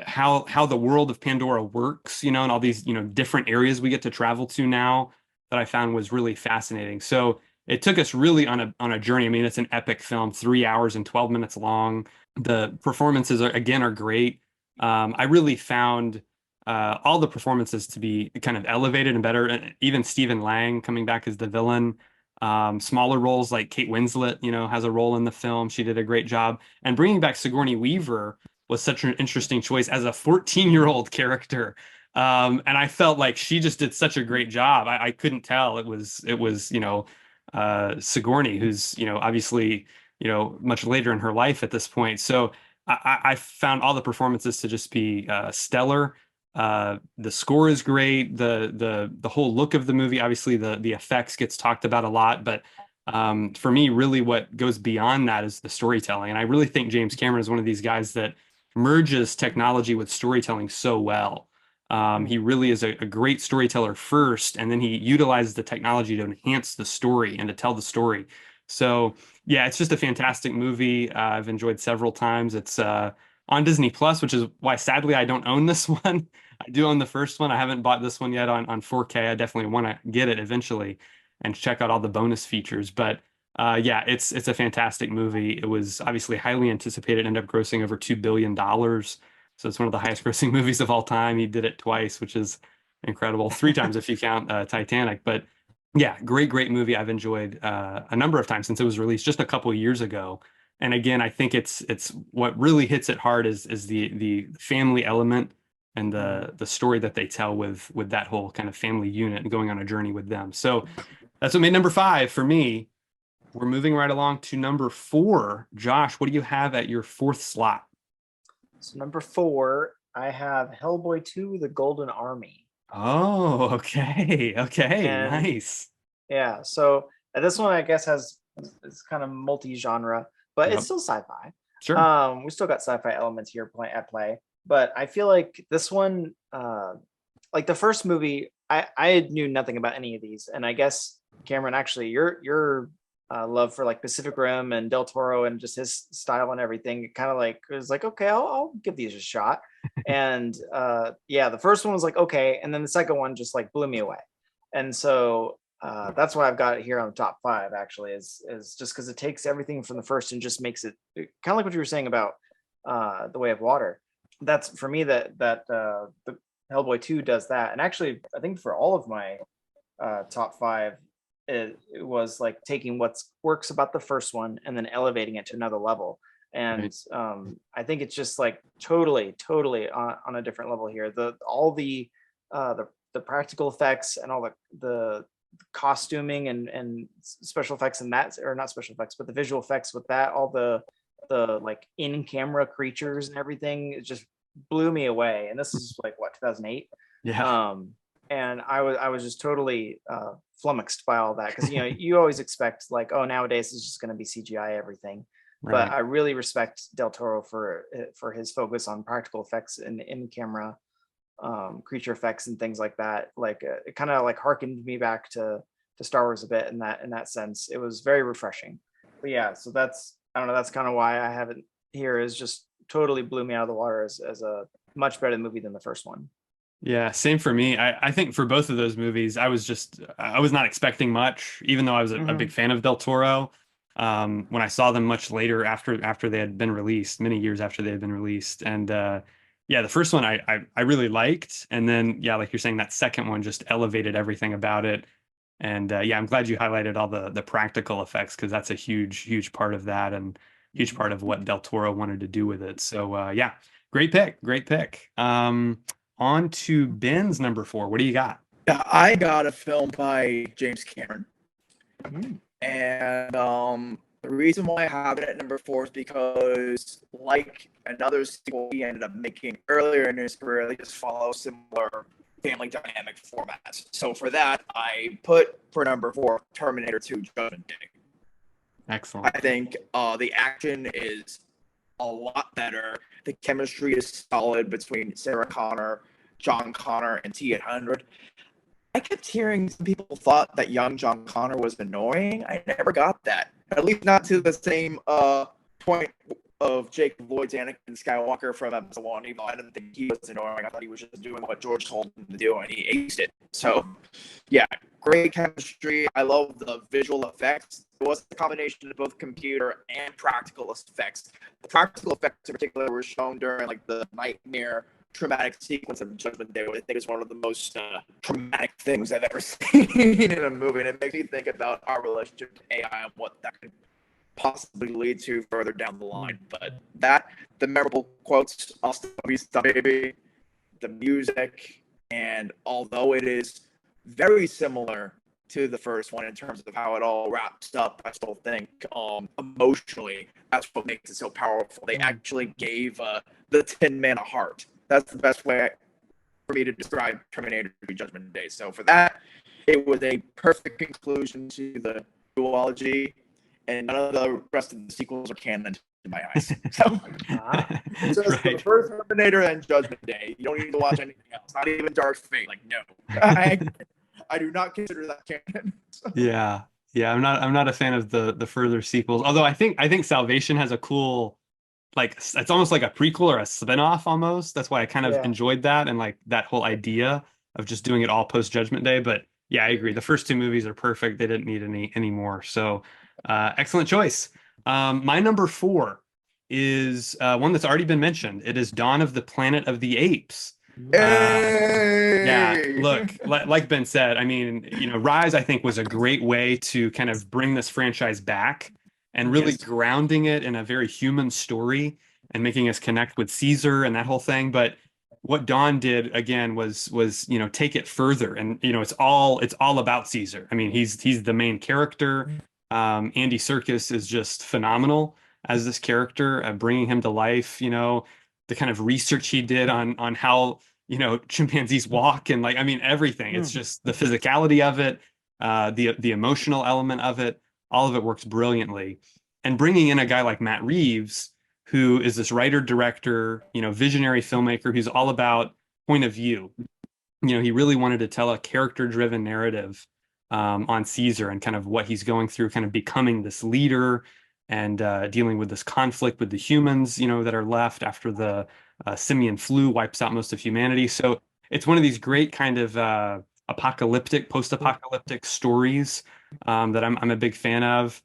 [SPEAKER 1] how the world of Pandora works, and all these, different areas we get to travel to now that I found was really fascinating. So it took us really on a journey. I mean, it's an epic film, 3 hours and 12 minutes long. The performances again are great. I really found all the performances to be kind of elevated and better. Even Stephen Lang coming back as the villain. Smaller roles like Kate Winslet, has a role in the film. She did a great job. And bringing back Sigourney Weaver was such an interesting choice as a 14-year-old character. And I felt like she just did such a great job. I couldn't tell it was Sigourney, who's obviously much later in her life at this point. So I found all the performances to just be stellar. The score is great. The whole look of the movie, obviously the effects gets talked about a lot, but for me, really what goes beyond that is the storytelling. And I really think James Cameron is one of these guys that merges technology with storytelling so well. He really is a great storyteller first, and then he utilizes the technology to enhance the story and to tell the story. So yeah, it's just a fantastic movie. I've enjoyed several times. It's on Disney Plus, which is why sadly I don't own this one. I do own the first one. I haven't bought this one yet on 4K. I definitely want to get it eventually and check out all the bonus features. But yeah, it's a fantastic movie. It was obviously highly anticipated, ended up grossing over $2 billion. So it's one of the highest grossing movies of all time. He did it twice, which is incredible. Three times if you count Titanic. But yeah, great movie. I've enjoyed a number of times since it was released just a couple of years ago. And again, I think it's what really hits it hard is the family element and the story that they tell with that whole kind of family unit and going on a journey with them. So that's what made number 5 for me. We're moving right along to number 4. Josh, what do you have at your 4th slot?
[SPEAKER 2] So number 4, I have Hellboy 2: The Golden Army.
[SPEAKER 1] Oh, okay. Okay,
[SPEAKER 2] And
[SPEAKER 1] nice.
[SPEAKER 2] yeah, so this one I guess it's kind of multi-genre, but it's
[SPEAKER 1] Yep,
[SPEAKER 2] still sci-fi.
[SPEAKER 1] sure.
[SPEAKER 2] We still got sci-fi elements here at play, but I feel like this one, like the first movie, I knew nothing about any of these, and I guess Cameron, actually, your love for like Pacific Rim and Del Toro and just his style and everything, it kind of like was like, okay, I'll give these a shot. And yeah, the first one was like okay, and then the second one just like blew me away, and so that's why I've got it here on the top 5. Actually, is just because it takes everything from the first and just makes it kind of like what you were saying about The Way of Water. That's for me that the Hellboy 2 does that, and actually I think for all of my top 5, it was like taking what works about the first one and then elevating it to another level. And
[SPEAKER 1] Right.
[SPEAKER 2] I think it's just like totally on a different level here. All the practical effects and all the costuming and special effects and that, or not special effects, but the visual effects with that, all the like in camera creatures and everything, it just blew me away. And this is like what, 2008.
[SPEAKER 1] Yeah.
[SPEAKER 2] And I was just totally flummoxed by all that, because you always expect like, oh, nowadays it's just going to be CGI everything, but
[SPEAKER 1] Right.
[SPEAKER 2] I really respect Del Toro for his focus on practical effects and in camera creature effects and things like that. Like it kind of like harkened me back to Star Wars a bit in that sense. It was very refreshing. But yeah, so that's, I don't know, that's kind of why I have it here, is just totally blew me out of the water as a much better movie than the first one.
[SPEAKER 1] Yeah, same for me. I think for both of those movies, I was not expecting much, even though I was a big
[SPEAKER 2] Hmm.
[SPEAKER 1] fan of Del Toro. When I saw them much later after they had been released, many years after they had been released. And yeah, the first one I really liked. And then yeah, like you're saying, that second one just elevated everything about it. And yeah, I'm glad you highlighted all the practical effects because that's a huge part of that and huge part of what Del Toro wanted to do with it. So yeah, great pick, great pick. On to Ben's number 4. What do you got?
[SPEAKER 4] Yeah, I got a film by James Cameron.
[SPEAKER 2] Mm.
[SPEAKER 4] And the reason why I have it at number 4 is because, like another sequel he ended up making earlier in his career, they just follow similar family dynamic formats. So for that, I put for number 4 Terminator 2 Judgment Day.
[SPEAKER 1] Excellent.
[SPEAKER 4] I think the action is a lot better. The chemistry is solid between Sarah Connor, John Connor, and T-800. I kept hearing some people thought that young John Connor was annoying. I never got that. At least not to the same point of Jacob Lloyd's Anakin Skywalker from episode 1. Even though I didn't think he was annoying. I thought he was just doing what George told him to do, and he aced it. So, yeah, great chemistry. I love the visual effects. It was a combination of both computer and practical effects. The practical effects in particular were shown during like the nightmare traumatic sequence of Judgment Day, which I think is one of the most traumatic things I've ever seen in a movie. And it makes me think about our relationship to AI and what that could possibly lead to further down the line. But the memorable quotes, "Hasta la vista, baby," the music, and although it is very similar to the first one in terms of how it all wraps up, I still think emotionally that's what makes it so powerful. They actually gave the Tin Man a heart. That's the best way for me to describe Terminator Judgment Day. So for that, it was a perfect conclusion to the duology, and none of the rest of the sequels are canon in my eyes. So just the first Terminator and Judgment Day. You don't need to watch anything else. Not even Dark Fate. Like, no, I do not consider that canon.
[SPEAKER 1] Yeah. Yeah, I'm not a fan of the further sequels. Although I think Salvation has a cool, like, it's almost like a prequel or a spin-off almost. That's why I kind of enjoyed that, and like that whole idea of just doing it all post Judgment Day. But yeah, I agree. The first two movies are perfect. They didn't need any more. So excellent choice. My number four is one that's already been mentioned. It is Dawn of the Planet of the Apes. Yeah, look, like Ben said, I mean, you know, Rise, I think, was a great way to kind of bring this franchise back and really grounding it in a very human story and making us connect with Caesar and that whole thing. But what Dawn did again was you know, take it further, and you know, it's all about Caesar. I mean, he's the main character. Andy Serkis is just phenomenal as this character, bringing him to life. You know, the kind of research he did on how, you know, chimpanzees walk, and like, I mean, everything. It's just the physicality of it, the emotional element of it. All of it works brilliantly. And bringing in a guy like Matt Reeves, who is this writer, director, you know, visionary filmmaker who's all about point of view. You know, he really wanted to tell a character-driven narrative on Caesar and kind of what he's going through, kind of becoming this leader and dealing with this conflict with the humans, you know, that are left after the simian flu wipes out most of humanity. So it's one of these great kind of apocalyptic, post-apocalyptic stories that I'm a big fan of.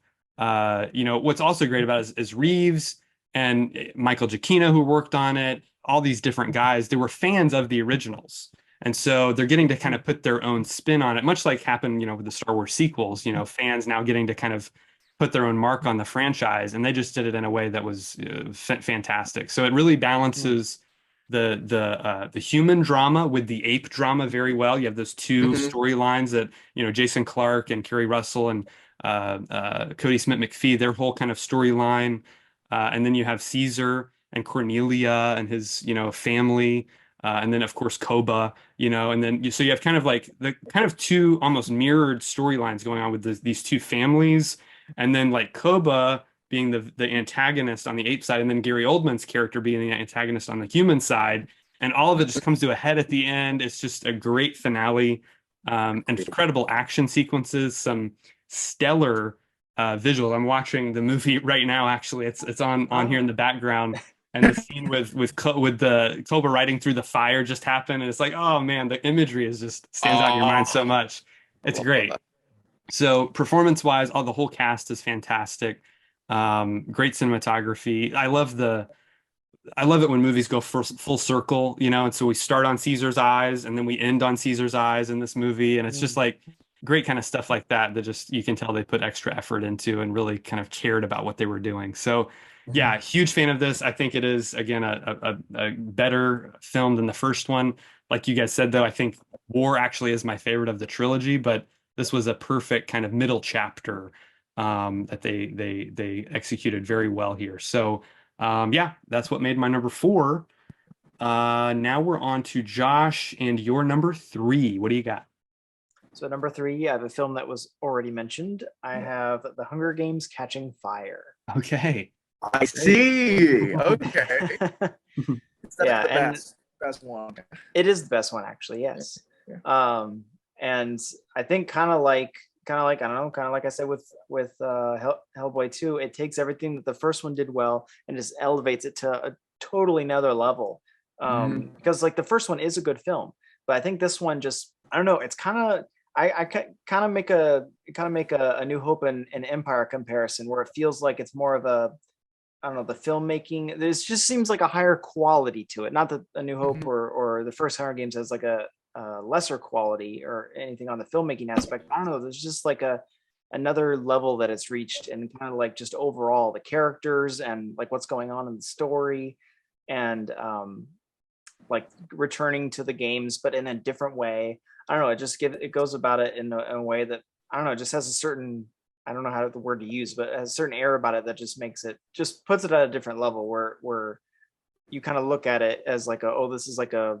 [SPEAKER 1] You know, what's also great about it is Reeves and Michael Giacchino, who worked on it, all these different guys, they were fans of the originals. And so they're getting to kind of put their own spin on it, much like happened, you know, with the Star Wars sequels, you know, fans now getting to kind of put their own mark on the franchise, and they just did it in a way that was fantastic. So it really balances the human drama with the ape drama very well. You have those two storylines that, you know, Jason Clarke and Kerry Russell and Cody Smith McPhee, their whole kind of storyline, and then you have Caesar and Cornelia and his, you know, family. And then of course Koba, you know, and then so you have kind of like the kind of two almost mirrored storylines going on with these two families, and then like Koba being the antagonist on the ape side, and then Gary Oldman's character being the antagonist on the human side, and all of it just comes to a head at the end. It's just a great finale, incredible action sequences, some stellar visuals. I'm watching the movie right now. Actually, it's on here in the background. And the scene with the Koba riding through the fire just happened, and it's like, oh man, the imagery is just stands out in your mind so much. It's great. So performance-wise, the whole cast is fantastic. Great cinematography. I love it when movies go full circle, you know, and so we start on Caesar's eyes and then we end on Caesar's eyes in this movie, and it's just like great kind of stuff like that just you can tell they put extra effort into and really kind of cared about what they were doing. So yeah, huge fan of this. I think it is, again, a better film than the first one. Like you guys said, though, I think War actually is my favorite of the trilogy, but this was a perfect kind of middle chapter that they executed very well here. So yeah, that's what made my number four. Now we're on to Josh and your number three. What do you got?
[SPEAKER 2] So number three, I have a film that was already mentioned. I have The Hunger Games: Catching Fire.
[SPEAKER 1] Okay.
[SPEAKER 4] I see. Okay.
[SPEAKER 2] Yeah, and
[SPEAKER 4] best one.
[SPEAKER 2] It is the best one, actually. Yes. Yeah. And I think kind of like I don't know, kind of like I said with Hellboy 2, it takes everything that the first one did well and just elevates it to a totally another level. Because like the first one is a good film, but I think this one just, I don't know, it's kind of, I kind of make a New Hope and Empire comparison, where it feels like it's more of I don't know, the filmmaking. This just seems like a higher quality to it. Not that A New Hope or the first Hunger Games has like a lesser quality or anything on the filmmaking aspect. I don't know. There's just like another level that it's reached, and kind of like just overall the characters and like what's going on in the story, and like returning to the games, but in a different way. I don't know. It goes about it in a way that I don't know. It just has a certain, I don't know how the word to use, but it has a certain air about it that just puts it at a different level where you kind of look at it as like this is like a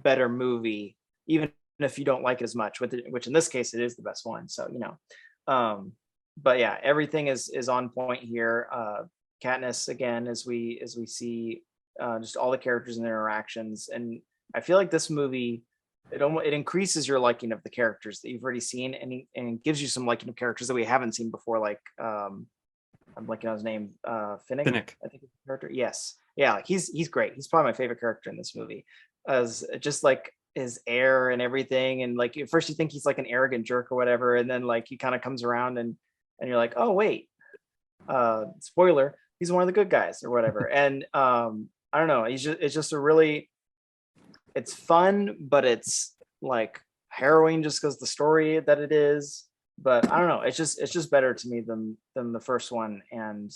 [SPEAKER 2] better movie, even if you don't like it as much. Which in this case, it is the best one. So but yeah, everything is on point here. Katniss again, as we see just all the characters and their interactions, and I feel like this movie it increases your liking of the characters that you've already seen, and gives you some liking of characters that we haven't seen before, like I'm blanking on his name, Finnick, I think is the character. Yes, yeah, like he's great. He's probably my favorite character in this movie, as just like his air and everything, and like at first you think he's like an arrogant jerk or whatever, and then like he kind of comes around and you're like, oh wait, spoiler, he's one of the good guys or whatever. And I don't know, it's just a really, it's fun, but it's like harrowing just because the story that it is. But I don't know, it's just better to me than the first one, and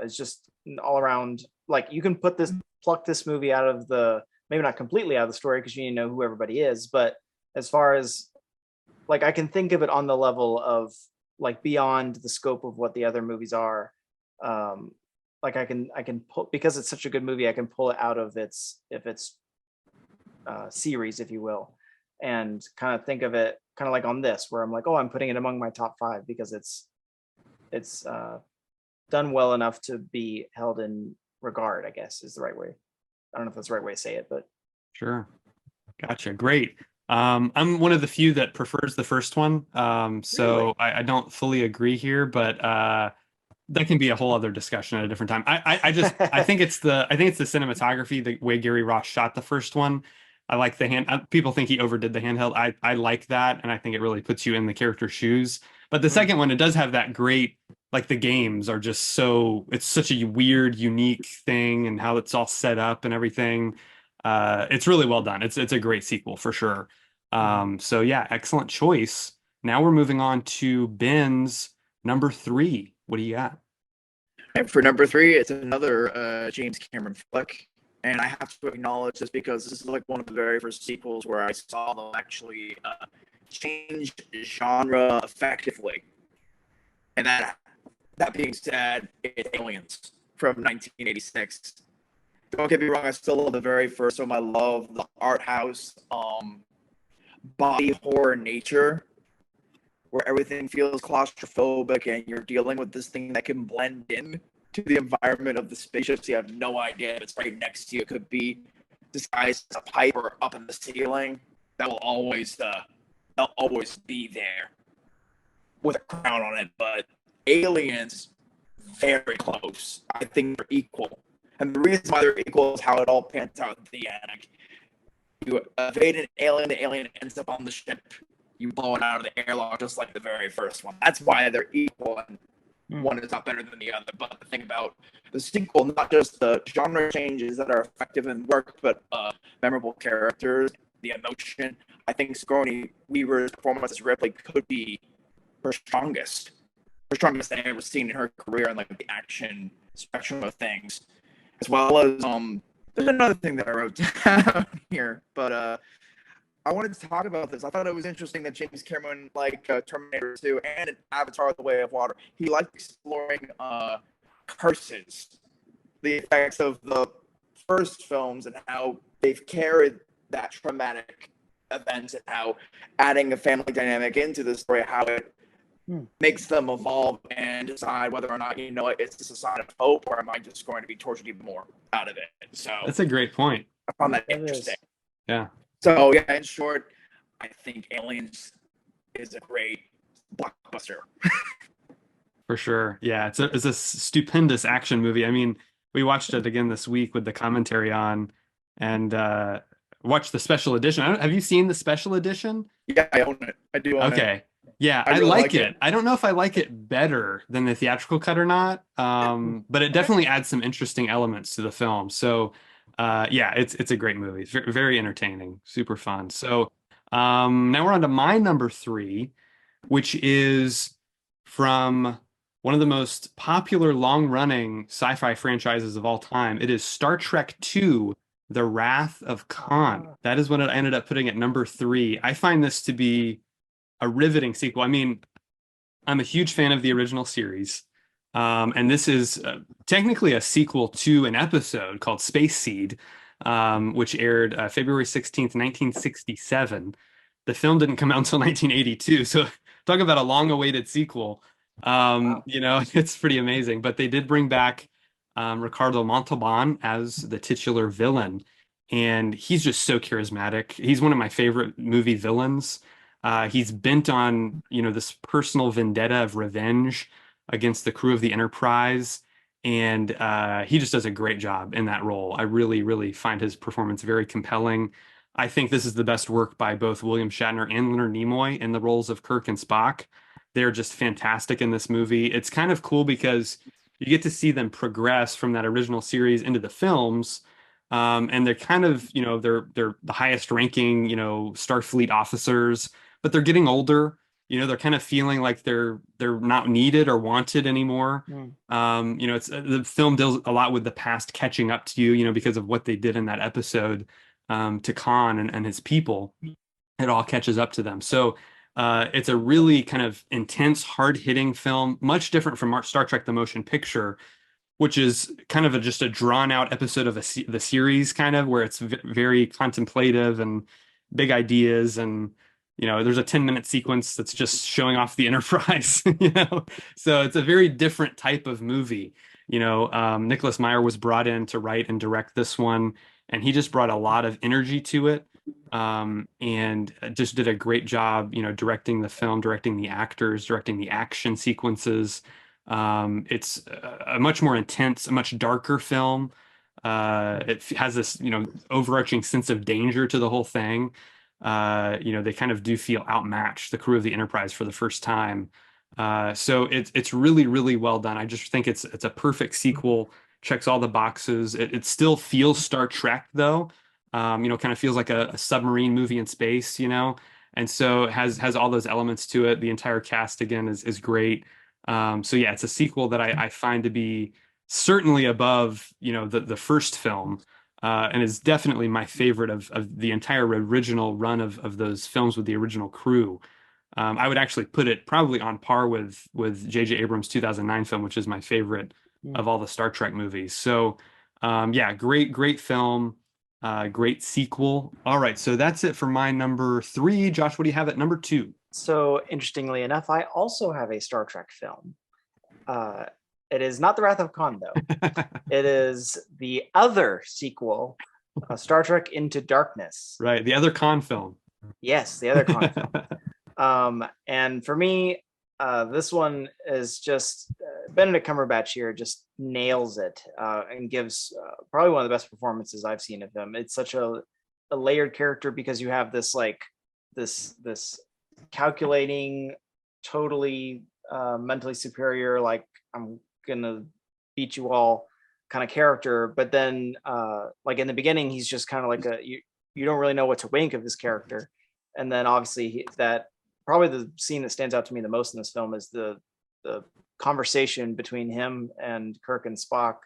[SPEAKER 2] it's just all around, like you can pluck this movie out of the, maybe not completely out of the story because you need to know who everybody is, but as far as like I can think of it on the level of like beyond the scope of what the other movies are. Like I can pull, because it's such a good movie, I can pull it out of its series, if you will, and kind of think of it kind of like on this, where I'm like, oh, I'm putting it among my top 5 because it's done well enough to be held in regard, I guess is the right way. I don't know if that's the right way to say it, but
[SPEAKER 1] Sure. Gotcha. Great. I'm one of the few that prefers the first one. So
[SPEAKER 2] Really?
[SPEAKER 1] I don't fully agree here, but that can be a whole other discussion at a different time. I think it's the cinematography, the way Gary Ross shot the first one. I like the people think he overdid the handheld. I like that, and I think it really puts you in the character's shoes. But the second one, it does have that great, like the games are just so, it's such a weird, unique thing, and how it's all set up and everything. It's really well done. It's a great sequel for sure. So yeah, excellent choice. Now we're moving on to Ben's number 3. What do you got?
[SPEAKER 4] And for number 3, it's another James Cameron flick. And I have to acknowledge this because this is like one of the very first sequels where I saw them actually change genre effectively. And that being said, it's Aliens from 1986. Don't get me wrong, I still love the very first one. I love the art house, body horror nature, where everything feels claustrophobic and you're dealing with this thing that can blend in to the environment of the spaceship, so you have no idea if it's right next to you. It could be disguised as a pipe or up in the ceiling. That will always be there with a crown on it. But Aliens, very close. I think they're equal. And the reason why they're equal is how it all pans out at the end. Like, you evade an alien, the alien ends up on the ship. You blow it out of the airlock just like the very first one. That's why they're equal, and one is not better than the other. But the thing about the sequel, not just the genre changes that are effective and work, but memorable characters, the emotion. I think Sigourney Weaver's performance as Ripley could be her strongest I've ever seen in her career, and like the action spectrum of things, as well as there's another thing that I wrote down here, but I wanted to talk about this. I thought it was interesting that James Cameron, like Terminator 2 and Avatar: The Way of Water, he liked exploring curses, the effects of the first films, and how they've carried that traumatic event, and how adding a family dynamic into the story, how it makes them evolve and decide whether or not, you know, it's just a sign of hope, or am I just going to be tortured even more out of it? So
[SPEAKER 1] That's a great point.
[SPEAKER 4] I found that interesting.
[SPEAKER 1] Yeah.
[SPEAKER 4] So yeah, in short, I think Aliens is a great blockbuster.
[SPEAKER 1] For sure. Yeah, it's a stupendous action movie. I mean, we watched it again this week with the commentary on, and watched the special edition. Have you seen the special edition?
[SPEAKER 4] Yeah, I own it. I do own it.
[SPEAKER 1] Okay. Yeah,
[SPEAKER 4] I
[SPEAKER 1] I
[SPEAKER 4] really
[SPEAKER 1] like
[SPEAKER 4] like
[SPEAKER 1] it.
[SPEAKER 4] it.
[SPEAKER 1] I don't know if I like it better than the theatrical cut or not, but it
[SPEAKER 4] Okay.
[SPEAKER 1] definitely adds some interesting elements to the film. So, yeah, it's a great movie. It's very entertaining, super fun. So, now we're on to my number three, which is from one of the most popular long-running sci-fi franchises of all time. It is Star Trek II: The Wrath of Khan.
[SPEAKER 2] Ah,
[SPEAKER 1] That is what I ended up putting at number three. I find this to be a riveting sequel. I mean, I'm a huge fan of the original series. And this is technically a sequel to an episode called Space Seed, which aired February 16th, 1967. The film didn't come out until 1982. So talk about a long-awaited sequel.
[SPEAKER 2] wow.
[SPEAKER 1] It's pretty amazing. But they did bring back Ricardo Montalban as the titular villain. And he's just so charismatic. He's one of my favorite movie villains. He's bent on, this personal vendetta of revenge against the crew of the Enterprise, and he just does a great job in that role. I really, really find his performance very compelling. I think this is the best work by both William Shatner and Leonard Nimoy in the roles of Kirk and Spock. They're just fantastic in this movie. It's kind of cool because you get to see them progress from that original series into the films. And they're kind of, they're the highest ranking, Starfleet officers, but they're getting older. They're kind of feeling like they're not needed or wanted anymore.
[SPEAKER 2] Hmm.
[SPEAKER 1] It's the film deals a lot with the past catching up to you, because of what they did in that episode to Khan and his people. It all catches up to them. So it's a really kind of intense, hard-hitting film, much different from Star Trek: The Motion Picture, which is kind of just a drawn out episode of the series, kind of where it's very contemplative and big ideas. And, there's a 10-minute sequence that's just showing off the Enterprise, So it's a very different type of movie. Nicholas Meyer was brought in to write and direct this one, and he just brought a lot of energy to it. And just did a great job, directing the film, directing the actors, directing the action sequences. It's a much more intense, a much darker film. It has this, overarching sense of danger to the whole thing. They kind of do feel outmatched, the crew of the Enterprise, for the first time. So it's really, really well done. I just think it's a perfect sequel, checks all the boxes. It still feels Star Trek though. Kind of feels like a submarine movie in space, and so it has all those elements to it. The entire cast again is great. So yeah, it's a sequel that I find to be certainly above, the first film, and is definitely my favorite of the entire original run of those films with the original crew. I would actually put it probably on par with J.J. Abrams' 2009 film, which is my favorite
[SPEAKER 2] Hmm.
[SPEAKER 1] of all the Star Trek movies. So yeah, great film, great sequel. All right, so that's it for my number three. Josh, what do you have at number two?
[SPEAKER 2] So interestingly enough, I also have a Star Trek film. Uh, it is not The Wrath of Khan, though. It is the other sequel, Star Trek Into Darkness.
[SPEAKER 1] Right, the other Khan film.
[SPEAKER 2] Yes, the other Khan film. And for me, this one is just Benedict Cumberbatch here just nails it and gives probably one of the best performances I've seen of him. It's such a layered character because you have this like this calculating, totally mentally superior, like I'm gonna beat you all kind of character. But then like in the beginning, he's just kind of like you don't really know what to think of his character. And then obviously that probably the scene that stands out to me the most in this film is the conversation between him and Kirk and Spock,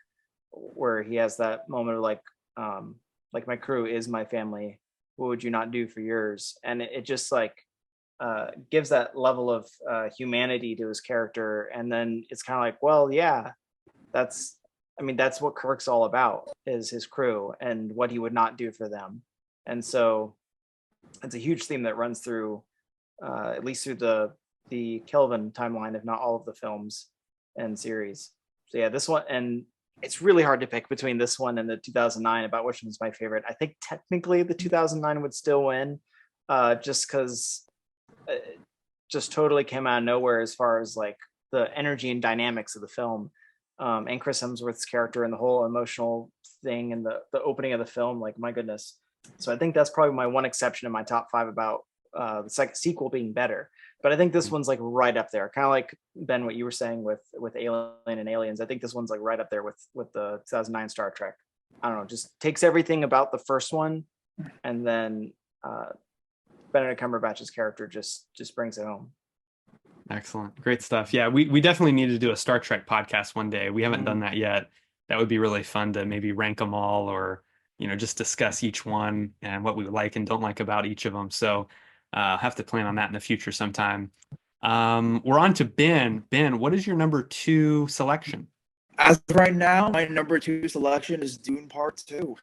[SPEAKER 2] where he has that moment of like my crew is my family. What would you not do for yours? And it just like gives that level of humanity to his character. And then it's kind of like, well, yeah, that's that's what Kirk's all about, is his crew and what he would not do for them. And so it's a huge theme that runs through at least through the Kelvin timeline, if not all of the films and series. So yeah, this one, and it's really hard to pick between this one and the 2009 about which one's my favorite. I think technically the 2009 would still win, just because it just totally came out of nowhere as far as like the energy and dynamics of the film, and Chris Hemsworth's character and the whole emotional thing and the opening of the film. Like my goodness. So I think that's probably my one exception in my top five about the second sequel being better. but I think this one's like right up there, kind of like Ben, what you were saying with Alien and Aliens. I think this one's like right up there with the 2009 Star Trek. I don't know, just takes everything about the first one, and then Benedict Cumberbatch's character just brings it home.
[SPEAKER 1] Excellent. Great stuff. Yeah, we definitely need to do a Star Trek podcast one day. We haven't done that yet. That would be really fun to maybe rank them all, or, just discuss each one and what we like and don't like about each of them. So I'll have to plan on that in the future sometime. We're on to Ben. Ben, what is your number 2 selection?
[SPEAKER 4] As of right now, my number 2 selection is Dune Part 2.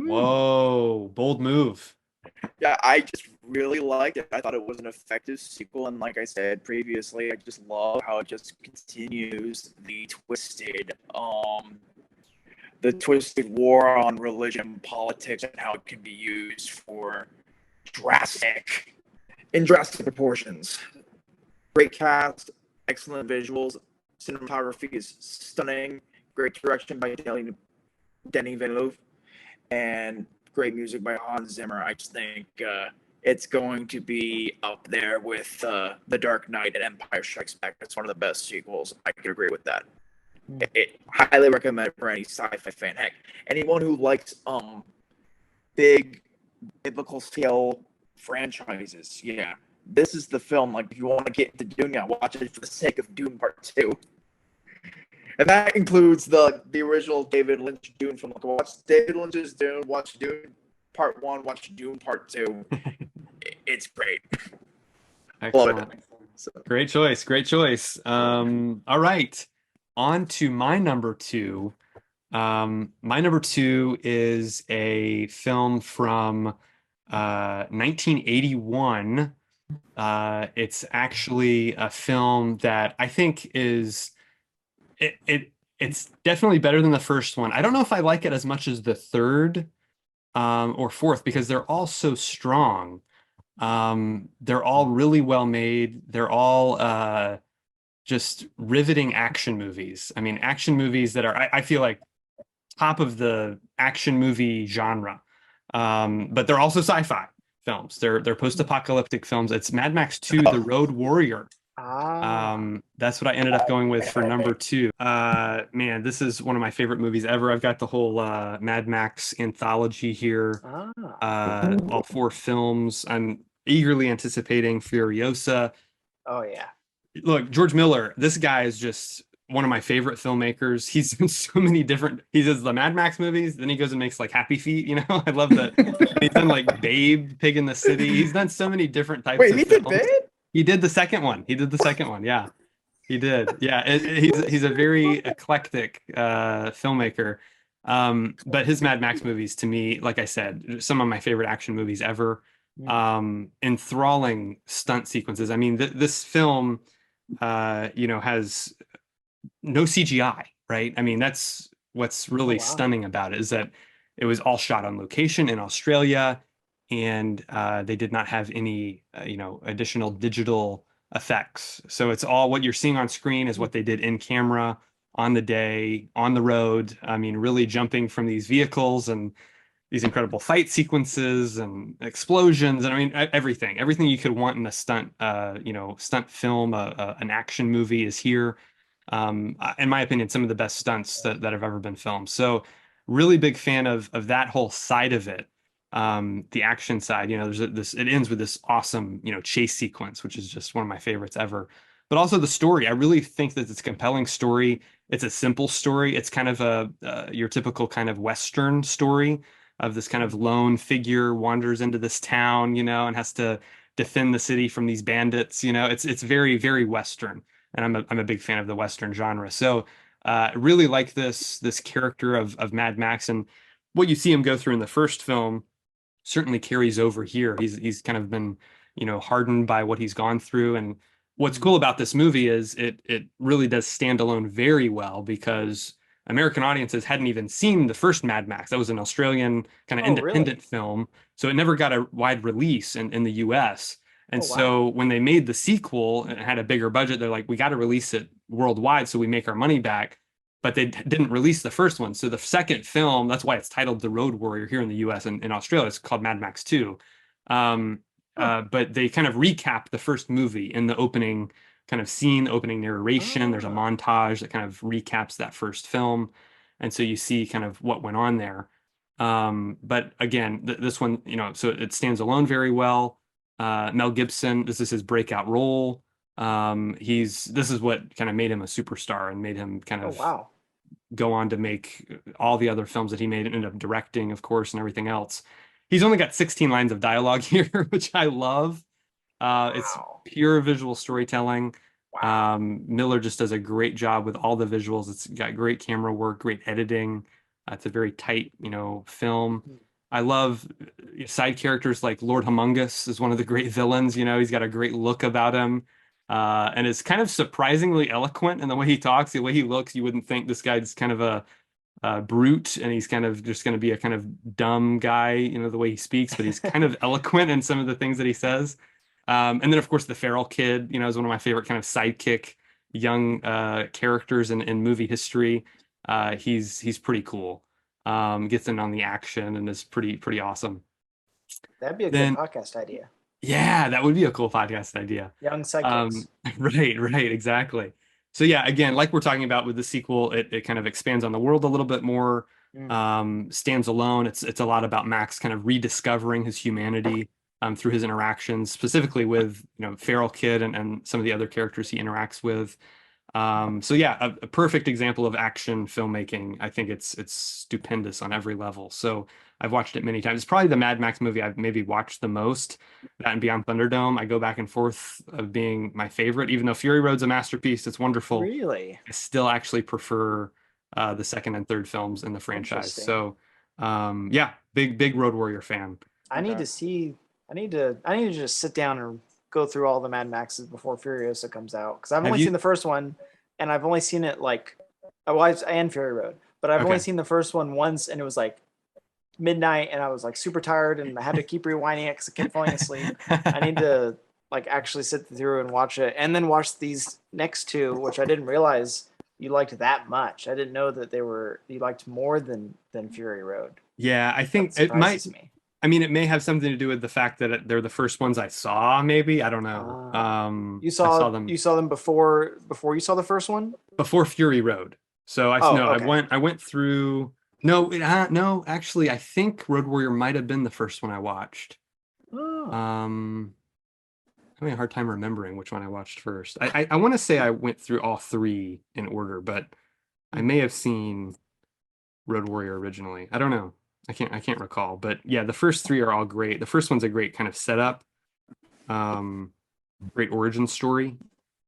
[SPEAKER 1] Whoa, bold move.
[SPEAKER 4] Yeah, I just really liked it. I thought it was an effective sequel, and like I said previously, I just love how it just continues the twisted war on religion, politics, and how it can be used for drastic proportions. Great cast, excellent visuals, cinematography is stunning, great direction by Denis Villeneuve, and great music by Hans Zimmer. I just think it's going to be up there with The Dark Knight and Empire Strikes Back. It's one of the best sequels. I could agree with that. It highly recommend for any sci-fi fan. Heck, anyone who likes big biblical scale franchises. Yeah, this is the film. Like, if you want to get into Dune, watch it for the sake of Dune Part 2. And that includes the original David Lynch Dune film. Like, watch David Lynch's Dune, watch Dune Part 1, watch Dune Part 2. It's great.
[SPEAKER 1] Excellent.
[SPEAKER 4] Love it. So.
[SPEAKER 1] Great choice. Great choice. All right. On to my number 2. My number 2 is a film from 1981. It's actually a film that I think is it's definitely better than the first one. I don't know if I like it as much as the third or fourth, because they're all so strong. They're all really well made. They're all just riveting action movies. I mean, action movies that are, I feel like, top of the action movie genre. But they're also sci-fi films. They're post-apocalyptic films. It's Mad Max 2, The Road Warrior. That's what I ended up going with for number 2. Man, this is one of my favorite movies ever. I've got the whole Mad Max anthology here. All 4 films. I'm eagerly anticipating Furiosa.
[SPEAKER 2] Oh yeah.
[SPEAKER 1] Look, George Miller, this guy is just one of my favorite filmmakers. He's in so many different, he does the Mad Max movies, then he goes and makes like Happy Feet, I love that. He's done like Babe, Pig in the City. He's done so many different types of
[SPEAKER 4] films. Wait, he did Babe?
[SPEAKER 1] He did the second one. Yeah. He did. Yeah, he's a very eclectic filmmaker. But his Mad Max movies, to me, like I said, some of my favorite action movies ever. Enthralling stunt sequences. I mean, this film has no CGI, right? I mean, that's what's really stunning about it, is that it was all shot on location in Australia, and they did not have any additional digital effects. So it's all what you're seeing on screen is what they did in camera on the day, on the road. I mean, really jumping from these vehicles and these incredible fight sequences and explosions, and I mean everything you could want in a stunt film, an action movie is here. In my opinion, some of the best stunts that have ever been filmed. So really big fan of that whole side of it. The action side, there's it ends with this awesome, chase sequence, which is just one of my favorites ever. But also the story. I really think that it's a compelling story. It's a simple story. It's kind of your typical kind of Western story of this kind of lone figure wanders into this town, and has to defend the city from these bandits. It's very, very Western, and I'm a big fan of the Western genre. So really like this character of Mad Max, and what you see him go through in the first film certainly carries over here. He's kind of been hardened by what he's gone through, and what's cool about this movie is it really does stand alone very well, because American audiences hadn't even seen the first Mad Max. That was an Australian kind of independent film, so it never got a wide release in the US. And so when they made the sequel and had a bigger budget, they're like, we got to release it worldwide so we make our money back. But they didn't release the first one. So the second film, that's why it's titled The Road Warrior here in the US, and in Australia, it's called Mad Max 2. But they kind of recap the first movie in the opening kind of scene, the opening narration. There's a
[SPEAKER 2] Oh,
[SPEAKER 1] montage that kind of recaps that first film, and so you see kind of what went on there. But again, this one, so it stands alone very well. Mel Gibson, this is his breakout role. This is what kind of made him a superstar and made him kind
[SPEAKER 2] oh
[SPEAKER 1] of
[SPEAKER 2] wow.
[SPEAKER 1] go on to make all the other films that he made and ended up directing, of course, and everything else. He's only got 16 lines of dialogue here, which I love. It's
[SPEAKER 2] Wow.
[SPEAKER 1] pure visual storytelling.
[SPEAKER 2] Wow.
[SPEAKER 1] Miller just does a great job with all the visuals. It's got great camera work, great editing. It's a very tight, film. I love side characters like Lord Humongous is one of the great villains. He's got a great look about him. And is kind of surprisingly eloquent in the way he talks, the way he looks. You wouldn't think this guy's kind of a brute and he's kind of just going to be a kind of dumb guy, the way he speaks, but he's kind of eloquent in some of the things that he says. And then, of course, the feral kid, is one of my favorite kind of sidekick young characters in movie history. He's pretty cool. Gets in on the action and is pretty awesome.
[SPEAKER 2] That'd be a good
[SPEAKER 1] Then,
[SPEAKER 2] podcast idea.
[SPEAKER 1] yeah, that would be a cool podcast idea.
[SPEAKER 2] Young sidekicks.
[SPEAKER 1] Right, exactly. So yeah, again, like we're talking about with the sequel, it kind of expands on the world a little bit more.
[SPEAKER 2] Mm.
[SPEAKER 1] Stands alone. It's a lot about Max kind of rediscovering his humanity through his interactions, specifically with Feral Kid and some of the other characters he interacts with. So yeah, a perfect example of action filmmaking. I think it's stupendous on every level. So I've watched it many times. It's probably the Mad Max movie I've maybe watched the most. That and Beyond Thunderdome, I go back and forth of being my favorite. Even though Fury Road's a masterpiece, it's wonderful.
[SPEAKER 2] Really
[SPEAKER 1] I still actually prefer the second and third films in the franchise.
[SPEAKER 2] interesting.
[SPEAKER 1] So yeah, big Road Warrior fan.
[SPEAKER 2] I need
[SPEAKER 4] Okay.
[SPEAKER 2] to see. I need to just sit down and go through all the Mad Maxes before Furiosa comes out because I've
[SPEAKER 1] Have
[SPEAKER 2] only
[SPEAKER 1] you?
[SPEAKER 2] seen the first one, and I've only seen it like, and Fury Road, but I've only
[SPEAKER 1] Okay.
[SPEAKER 2] seen the first one once, and it was like midnight, and I was like super tired, and I had to keep rewinding it because I kept falling asleep. I need to like actually sit through and watch it, and then watch these next two, which I didn't realize you liked that much. I didn't know that you liked more than Fury Road.
[SPEAKER 1] Yeah, I
[SPEAKER 2] That
[SPEAKER 1] think it might.
[SPEAKER 2] surprises me.
[SPEAKER 1] I mean, it may have something to do with the fact that they're the first ones I saw, maybe. I don't know.
[SPEAKER 2] You
[SPEAKER 1] I saw
[SPEAKER 2] saw
[SPEAKER 1] them
[SPEAKER 2] them before you saw the first one?
[SPEAKER 1] before Fury Road. So
[SPEAKER 2] Oh,
[SPEAKER 1] no,
[SPEAKER 2] okay.
[SPEAKER 1] I went through no, actually I think Road Warrior might have been the first one I watched.
[SPEAKER 2] Oh.
[SPEAKER 1] I'm having a hard time remembering which one I watched first. I want to say I went through all three in order, but I may have seen Road Warrior originally. I don't know. I can't recall. But yeah, the first three are all great. The first one's a great kind of setup, great origin story.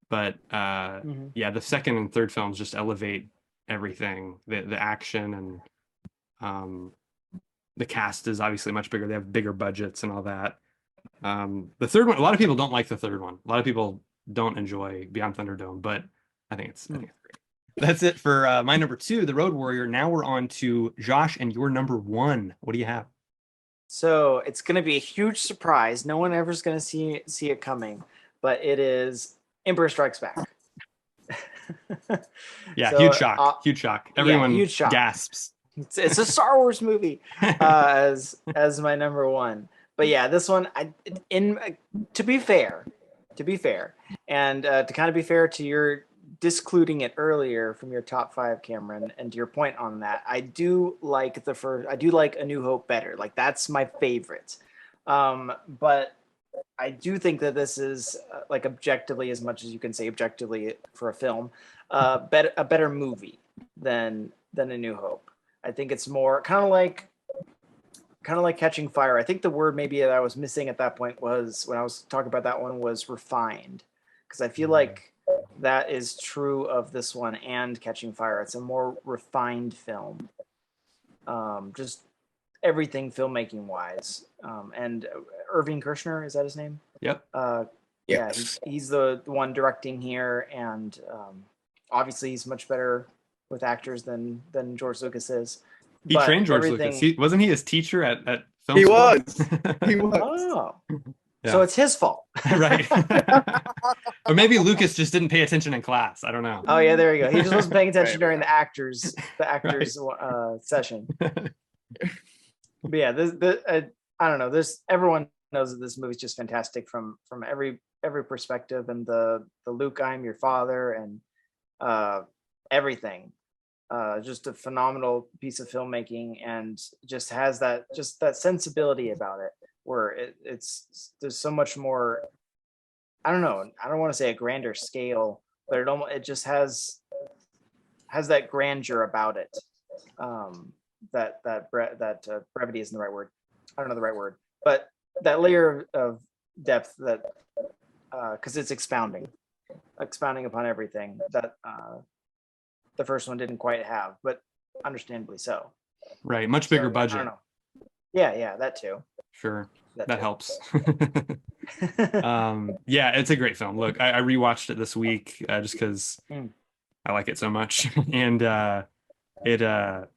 [SPEAKER 1] But
[SPEAKER 2] Mhm.
[SPEAKER 1] yeah, the second and third films just elevate everything. The action and the cast is obviously much bigger. They have bigger budgets and all that. The third one, a lot of people don't like the third one. A lot of people don't enjoy Beyond Thunderdome, but I think it's great. That's it for my number two, The Road Warrior. Now we're on to Josh and your number one. What do you have?
[SPEAKER 2] So it's gonna be a huge surprise. No one ever's gonna see it coming, but it is Emperor Strikes Back.
[SPEAKER 1] Yeah,
[SPEAKER 2] So,
[SPEAKER 1] huge shock. Huge shock. Everyone
[SPEAKER 2] huge shock.
[SPEAKER 1] gasps.
[SPEAKER 2] It's a Star Wars movie as my number one. But yeah, this one, to be fair, and to kind of be fair to your discluding it earlier from your top five, Cameron, and to your point on that, I do like A New Hope better. Like that's my favorite. But I do think that this is like objectively, as much as you can say objectively for a film, a better movie than A New Hope. I think it's more kind of like Catching Fire. I think the word maybe that I was missing at that point was when I was talking about that one was refined, because I feel like that is true of this one and Catching Fire. It's a more refined film, just everything filmmaking wise. And Irving Kershner, is that his name?
[SPEAKER 1] Yep.
[SPEAKER 2] Yeah,
[SPEAKER 4] Yes.
[SPEAKER 2] he's the one directing here, and obviously he's much better with actors than George Lucas is.
[SPEAKER 1] He
[SPEAKER 2] But
[SPEAKER 1] trained George
[SPEAKER 2] everything-
[SPEAKER 1] Lucas. Wasn't he his teacher at film
[SPEAKER 4] He
[SPEAKER 1] school?
[SPEAKER 4] was. He was.
[SPEAKER 2] Oh,
[SPEAKER 1] Yeah.
[SPEAKER 2] so it's his fault.
[SPEAKER 1] Right. Or maybe Lucas just didn't pay attention in class. I don't know.
[SPEAKER 2] Oh yeah, there you go. He just wasn't paying attention
[SPEAKER 4] Right.
[SPEAKER 2] during the actors session. But yeah, I don't know. There's everyone knows that this movie's just fantastic from every perspective, and the Luke, I am your father, and everything. Just a phenomenal piece of filmmaking, and just has that sensibility about it, where it's there's so much more. I don't know. I don't want to say a grander scale, but it just has that grandeur about it. Brevity isn't the right word. I don't know the right word, but that layer of depth that because it's expounding upon everything that the first one didn't quite have, but understandably so.
[SPEAKER 1] Right, much bigger
[SPEAKER 2] I
[SPEAKER 1] budget.
[SPEAKER 2] don't know. Yeah, that too.
[SPEAKER 1] Sure,
[SPEAKER 2] That
[SPEAKER 1] that
[SPEAKER 2] too.
[SPEAKER 1] helps. Yeah, it's a great film. Look, I rewatched it this week just because I like it so much, and it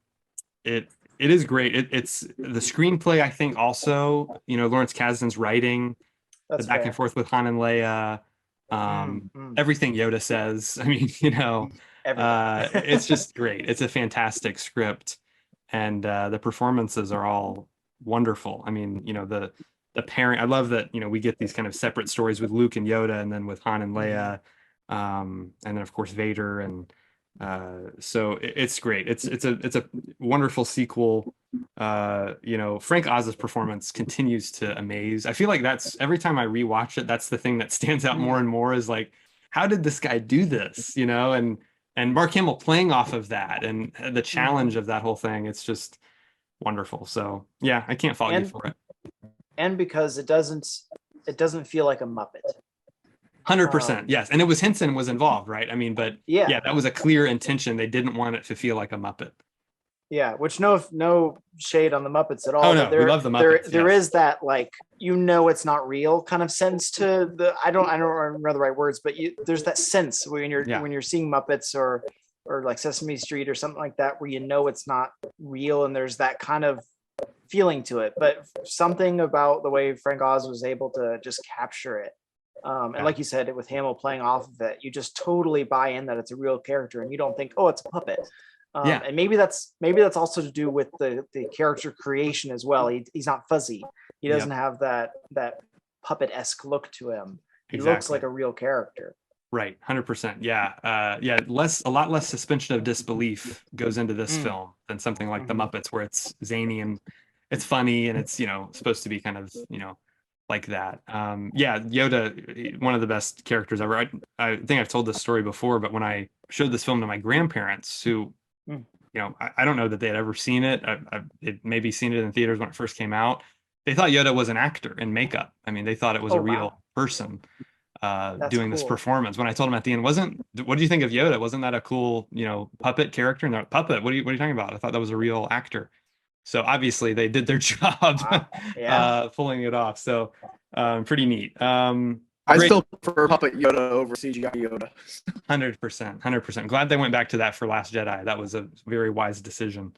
[SPEAKER 1] it it is great. It's the screenplay. I think also, Lawrence Kasdan's writing, the
[SPEAKER 2] That's
[SPEAKER 1] back
[SPEAKER 2] fair.
[SPEAKER 1] and forth with Han and Leia, everything Yoda says. I mean,
[SPEAKER 2] Everything.
[SPEAKER 1] it's just great. It's a fantastic script, and the performances are all wonderful. I mean, the pairing. I love that, we get these kind of separate stories with Luke and Yoda, and then with Han and Leia, and then of course Vader, and so it's great. It's a wonderful sequel. Frank Oz's performance continues to amaze. I feel like that's every time I rewatch it, that's the thing that stands out more and more, is like, how did this guy do this? And Mark Hamill playing off of that, and the challenge of that whole thing. It's just wonderful. So yeah, I can't fault you for it.
[SPEAKER 2] And because it doesn't feel like a Muppet.
[SPEAKER 1] 100%. Yes. And it was Henson was involved, right? I mean, but yeah, that was a clear intention. They didn't want it to feel like a Muppet.
[SPEAKER 2] Yeah, which no shade on the Muppets at all.
[SPEAKER 1] Oh no, we love the Muppets.
[SPEAKER 2] There is that, like, it's not real kind of sense to the. I don't remember the right words, but there's that sense when you're seeing Muppets or like Sesame Street or something like that, where it's not real, and there's that kind of feeling to it. But something about the way Frank Oz was able to just capture it. And like you said, with Hamill playing off of it, you just totally buy in that it's a real character, and you don't think, oh, it's a puppet. And maybe that's also to do with the character creation as well. He's not fuzzy. He doesn't have that puppet-esque look to him. He looks like a real character.
[SPEAKER 1] Right, 100%. Yeah, a lot less suspension of disbelief goes into this film than something like the Muppets, where it's zany and it's funny, and it's supposed to be kind of like that. Yoda, one of the best characters ever. I think I've told this story before, but when I showed this film to my grandparents, who I don't know that they had ever seen it. They'd maybe seen it in theaters when it first came out. They thought Yoda was an actor in makeup. I mean, they thought it was a real person doing this performance. When I told them at the end, what do you think of Yoda? Wasn't that a cool, puppet character? And they're like, puppet? What are you talking about? I thought that was a real actor. So obviously they did their job pulling it off. So pretty neat.
[SPEAKER 4] I still prefer puppet Yoda over CGI Yoda.
[SPEAKER 1] 100%. Glad they went back to that for Last Jedi. That was a very wise decision.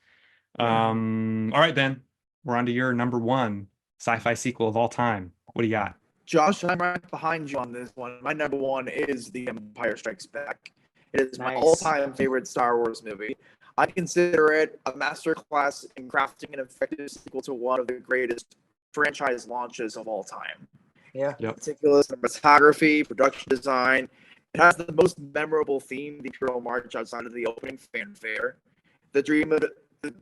[SPEAKER 1] All right, Ben, we're on to your number one sci-fi sequel of all time. What do you got?
[SPEAKER 4] Josh, I'm right behind you on this one. My number one is The Empire Strikes Back. It is my all-time favorite Star Wars movie. I consider it a masterclass in crafting an effective sequel to one of the greatest franchise launches of all time.
[SPEAKER 2] Yeah.
[SPEAKER 4] Meticulous cinematography, production design. It has the most memorable theme, the Imperial March, outside of the opening fanfare. The dream of the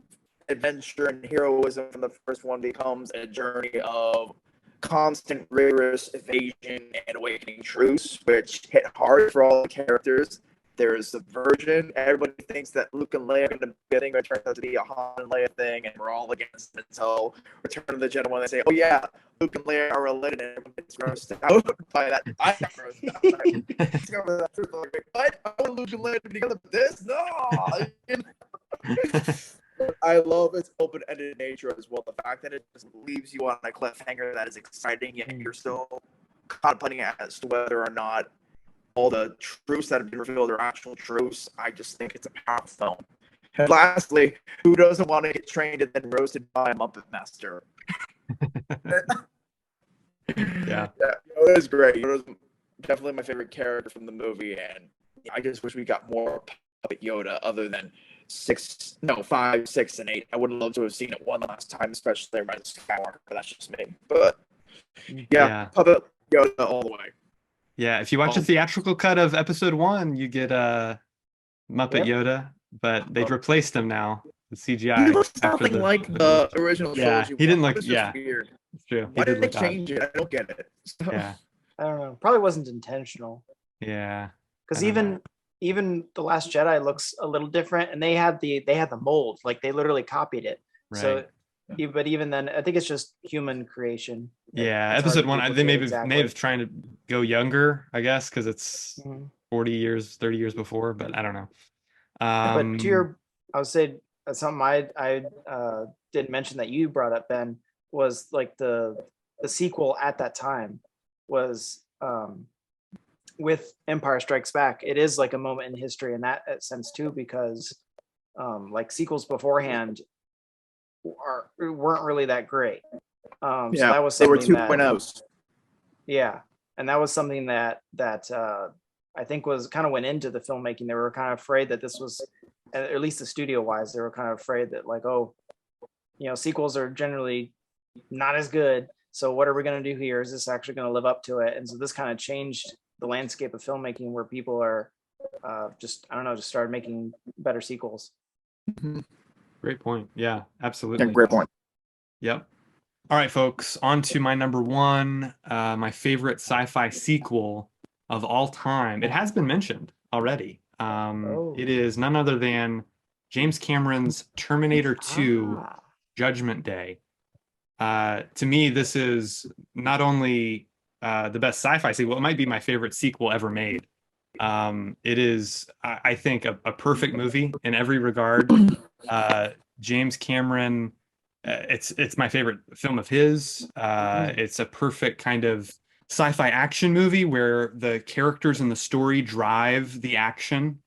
[SPEAKER 4] adventure and heroism from the first one becomes a journey of constant, rigorous evasion and awakening truths, which hit hard for all the characters. There's subversion. Everybody thinks that Luke and Leia are going to be a thing, but it turns out to be a Han and Leia thing, and we're all against it until Return of the Jedi when they say, oh yeah, Luke and Leia are related, and everyone gets grossed out by that. I got grossed out. I discovered that truth. Like, what? I want Luke and Leia to be together, but this? No! I love its open-ended nature as well. The fact that it just leaves you on a cliffhanger that is exciting, yet you're still contemplating as to whether or not all the truths that have been revealed are actual truths. I just think it's a powerful film. And lastly, who doesn't want to get trained and then roasted by a Muppet Master?
[SPEAKER 1] Yeah,
[SPEAKER 4] it was great. It was definitely my favorite character from the movie, and I just wish we got more Puppet Yoda other than 5, 6, and 8. I would love to have seen it one last time, especially Rise of Skywalker, but that's just me. But Yeah,
[SPEAKER 1] Yeah.
[SPEAKER 4] Puppet Yoda all the way.
[SPEAKER 1] Yeah. If you watch a
[SPEAKER 4] Oh,
[SPEAKER 1] theatrical cut of episode one, you get Muppet
[SPEAKER 2] Yep.
[SPEAKER 1] Yoda, but they've
[SPEAKER 4] oh.
[SPEAKER 1] replaced him now with
[SPEAKER 4] He
[SPEAKER 1] CGI
[SPEAKER 4] looks
[SPEAKER 1] after
[SPEAKER 4] nothing
[SPEAKER 1] the
[SPEAKER 4] like the original
[SPEAKER 1] yeah,
[SPEAKER 4] trilogy
[SPEAKER 1] he
[SPEAKER 4] one.
[SPEAKER 1] didn't look
[SPEAKER 4] It's just
[SPEAKER 1] yeah,
[SPEAKER 4] weird.
[SPEAKER 1] it's true. He
[SPEAKER 4] Why
[SPEAKER 1] did
[SPEAKER 4] did they
[SPEAKER 1] look odd.
[SPEAKER 4] change it? I don't get it. So,
[SPEAKER 1] Yeah.
[SPEAKER 2] I don't know. Probably wasn't intentional.
[SPEAKER 1] Yeah. I
[SPEAKER 2] Because
[SPEAKER 1] don't know.
[SPEAKER 2] even the Last Jedi looks a little different, and they had the mold, like they literally copied it.
[SPEAKER 1] Right.
[SPEAKER 2] So, but even then, I think it's just human creation.
[SPEAKER 1] Yeah,
[SPEAKER 2] It's hard
[SPEAKER 1] episode
[SPEAKER 2] to
[SPEAKER 1] one, they
[SPEAKER 2] duplicate
[SPEAKER 1] may have
[SPEAKER 2] exactly.
[SPEAKER 1] trying to go younger, I guess, because it's
[SPEAKER 2] Mhm.
[SPEAKER 1] 40 years, 30 years before, but I don't know.
[SPEAKER 2] But to
[SPEAKER 1] Um,
[SPEAKER 2] your, I would say something I didn't mention that you brought up, Ben, was like the sequel at that time was with Empire Strikes Back. It is like a moment in history in that sense too, because like sequels beforehand weren't really that great. So
[SPEAKER 4] yeah,
[SPEAKER 2] that was
[SPEAKER 4] they were
[SPEAKER 2] something
[SPEAKER 4] two
[SPEAKER 2] that,
[SPEAKER 4] point ohs.
[SPEAKER 2] yeah, and that was something that I think was kind of went into the filmmaking. They were kind of afraid that this was, at least the studio wise, they were kind of afraid that like, oh, sequels are generally not as good. So what are we going to do here? Is this actually going to live up to it? And so this kind of changed the landscape of filmmaking, where people are just, I don't know, just started making better sequels.
[SPEAKER 1] Great point. Yeah,
[SPEAKER 4] Yeah,
[SPEAKER 1] absolutely.
[SPEAKER 4] great point.
[SPEAKER 1] Yep. All right, folks, on to my number one, my favorite sci-fi sequel of all time. It has been mentioned already.
[SPEAKER 2] Oh,
[SPEAKER 1] It is none other than James Cameron's Terminator 2
[SPEAKER 2] ah,
[SPEAKER 1] Judgment Day. To me, this is not only the best sci-fi sequel, it might be my favorite sequel ever made. It is, I think, a perfect movie in every regard. Uh, James Cameron, it's my favorite film of his.
[SPEAKER 2] mm,
[SPEAKER 1] It's a perfect kind of sci-fi action movie where the characters and the story drive the action.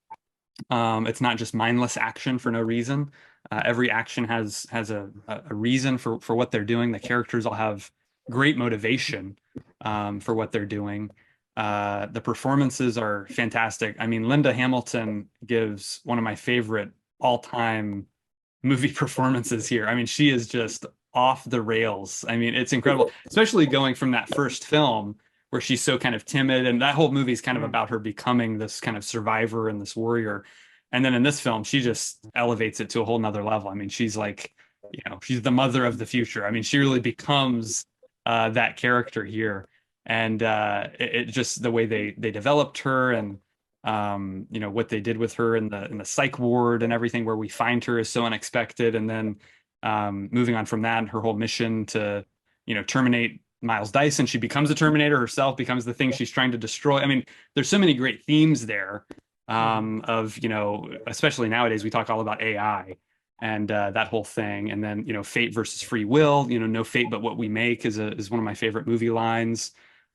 [SPEAKER 1] It's not just mindless action for no reason. Every action has a reason for what they're doing. The characters all have great motivation for what they're doing. The performances are fantastic. I mean, Linda Hamilton gives one of my favorite all-time movie performances here. I mean, she is just off the rails. I mean, it's incredible, especially going from that first film where she's so kind of timid, and that whole movie is kind of
[SPEAKER 2] mm,
[SPEAKER 1] about her becoming this kind of survivor and this warrior. And then in this film, she just elevates it to a whole nother level. I mean, she's like, she's the mother of the future. I mean, she really becomes that character here. And it just the way they developed her and what they did with her in the psych ward and everything where we find her is so unexpected. And then moving on from that and her whole mission to, terminate Miles Dyson. She becomes a Terminator herself, becomes the thing she's trying to destroy. I mean, there's so many great themes there
[SPEAKER 2] mhm,
[SPEAKER 1] of, especially nowadays, we talk all about AI and that whole thing. And then, fate versus free will, no fate but what we make is one of my favorite movie lines.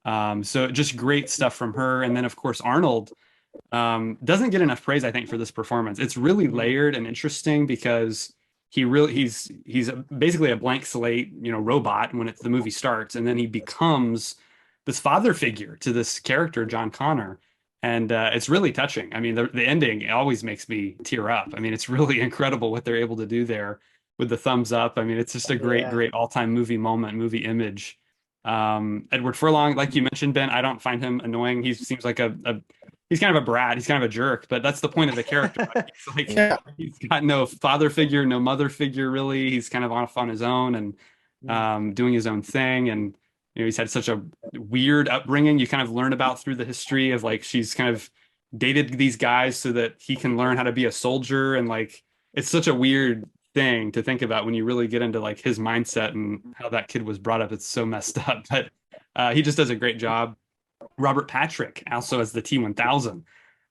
[SPEAKER 1] So just great stuff from her. And then, of course, Arnold doesn't get enough praise, I think, for this performance. It's really
[SPEAKER 2] mhm,
[SPEAKER 1] layered and interesting because he's basically a blank slate, robot when the movie starts, and then he becomes this father figure to this character, John Connor, and it's really touching. I mean, the ending always makes me tear up. I mean, it's really incredible what they're able to do there with the thumbs up. I mean, it's just a great,
[SPEAKER 2] yeah,
[SPEAKER 1] great all-time movie moment, movie image. Edward Furlong, like you mentioned, Ben, I don't find him annoying. He seems like he's kind of a brat. He's kind of a jerk, but that's the point of the character. Right? He's like
[SPEAKER 4] Yeah,
[SPEAKER 1] he's got no father figure, no mother figure really. He's kind of off on his own and
[SPEAKER 2] mm,
[SPEAKER 1] doing his own thing. And he's had such a weird upbringing. You kind of learn about through the history of like she's kind of dated these guys so that he can learn how to be a soldier. And like it's such a weird thing to think about when you really get into like his mindset and how that kid was brought up. It's so messed up, but he just does a great job. Robert Patrick also as the T-1000.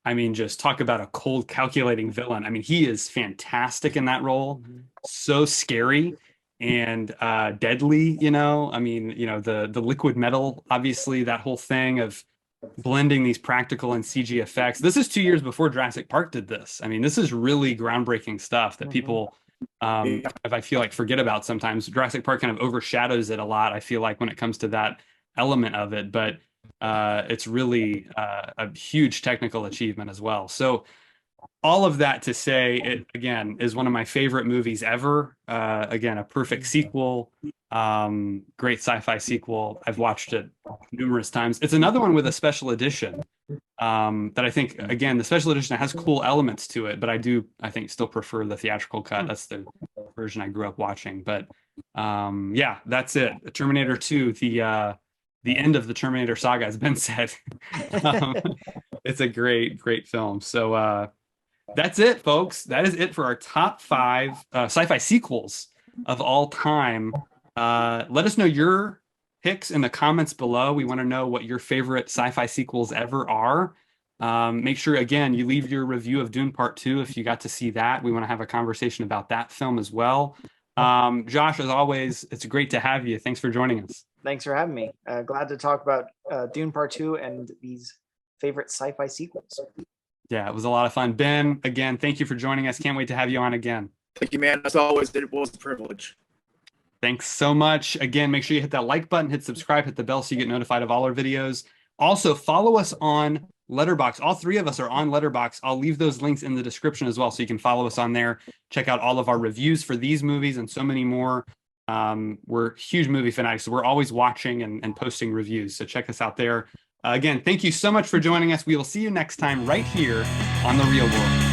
[SPEAKER 1] I mean, just talk about a cold, calculating villain. I mean, he is fantastic in that role.
[SPEAKER 2] mhm,
[SPEAKER 1] So scary and deadly, I mean, the liquid metal, obviously, that whole thing of blending these practical and CG effects. This is 2 years before Jurassic Park did this. I mean, this is really groundbreaking stuff that
[SPEAKER 2] mhm,
[SPEAKER 1] people
[SPEAKER 4] yeah.
[SPEAKER 1] if I feel like forget about sometimes. Jurassic Park kind of overshadows it a lot, I feel like, when it comes to that element of it, but it's really a huge technical achievement as well. So all of that to say, it again is one of my favorite movies ever. Again, a perfect
[SPEAKER 2] mm,
[SPEAKER 1] sequel. Great sci-fi sequel. I've watched it numerous times. It's another one with a special edition that I think, again, the special edition has cool elements to it, but I think, still prefer the theatrical cut. That's the version I grew up watching. But yeah, that's it. Terminator 2, the end of the Terminator saga has been said. um, it's a great film. So that's it, folks. That is it for our top 5 sci-fi sequels of all time. Let us know your picks in the comments below. We want to know what your favorite sci-fi sequels ever are. Make sure, again, you leave your review of Dune Part 2 if you got to see that. We want to have a conversation about that film as well. Josh, as always, it's great to have you. Thanks for joining us.
[SPEAKER 2] Thanks for having me. Glad to talk about Dune Part 2 and these favorite sci-fi sequels.
[SPEAKER 1] Yeah, it was a lot of fun. Ben, again, thank you for joining us. Can't wait to have you on again.
[SPEAKER 4] Thank you, man. As always, it was a privilege.
[SPEAKER 1] Thanks so much. Again, make sure you hit that like button, hit subscribe, hit the bell so you get notified of all our videos. Also, follow us on Letterboxd. All 3 of us are on Letterboxd. I'll leave those links in the description as well, so you can follow us on there. Check out all of our reviews for these movies and so many more. We're huge movie fanatics, so we're always watching and posting reviews. So check us out there. Again, thank you so much for joining us. We will see you next time right here on The Real World.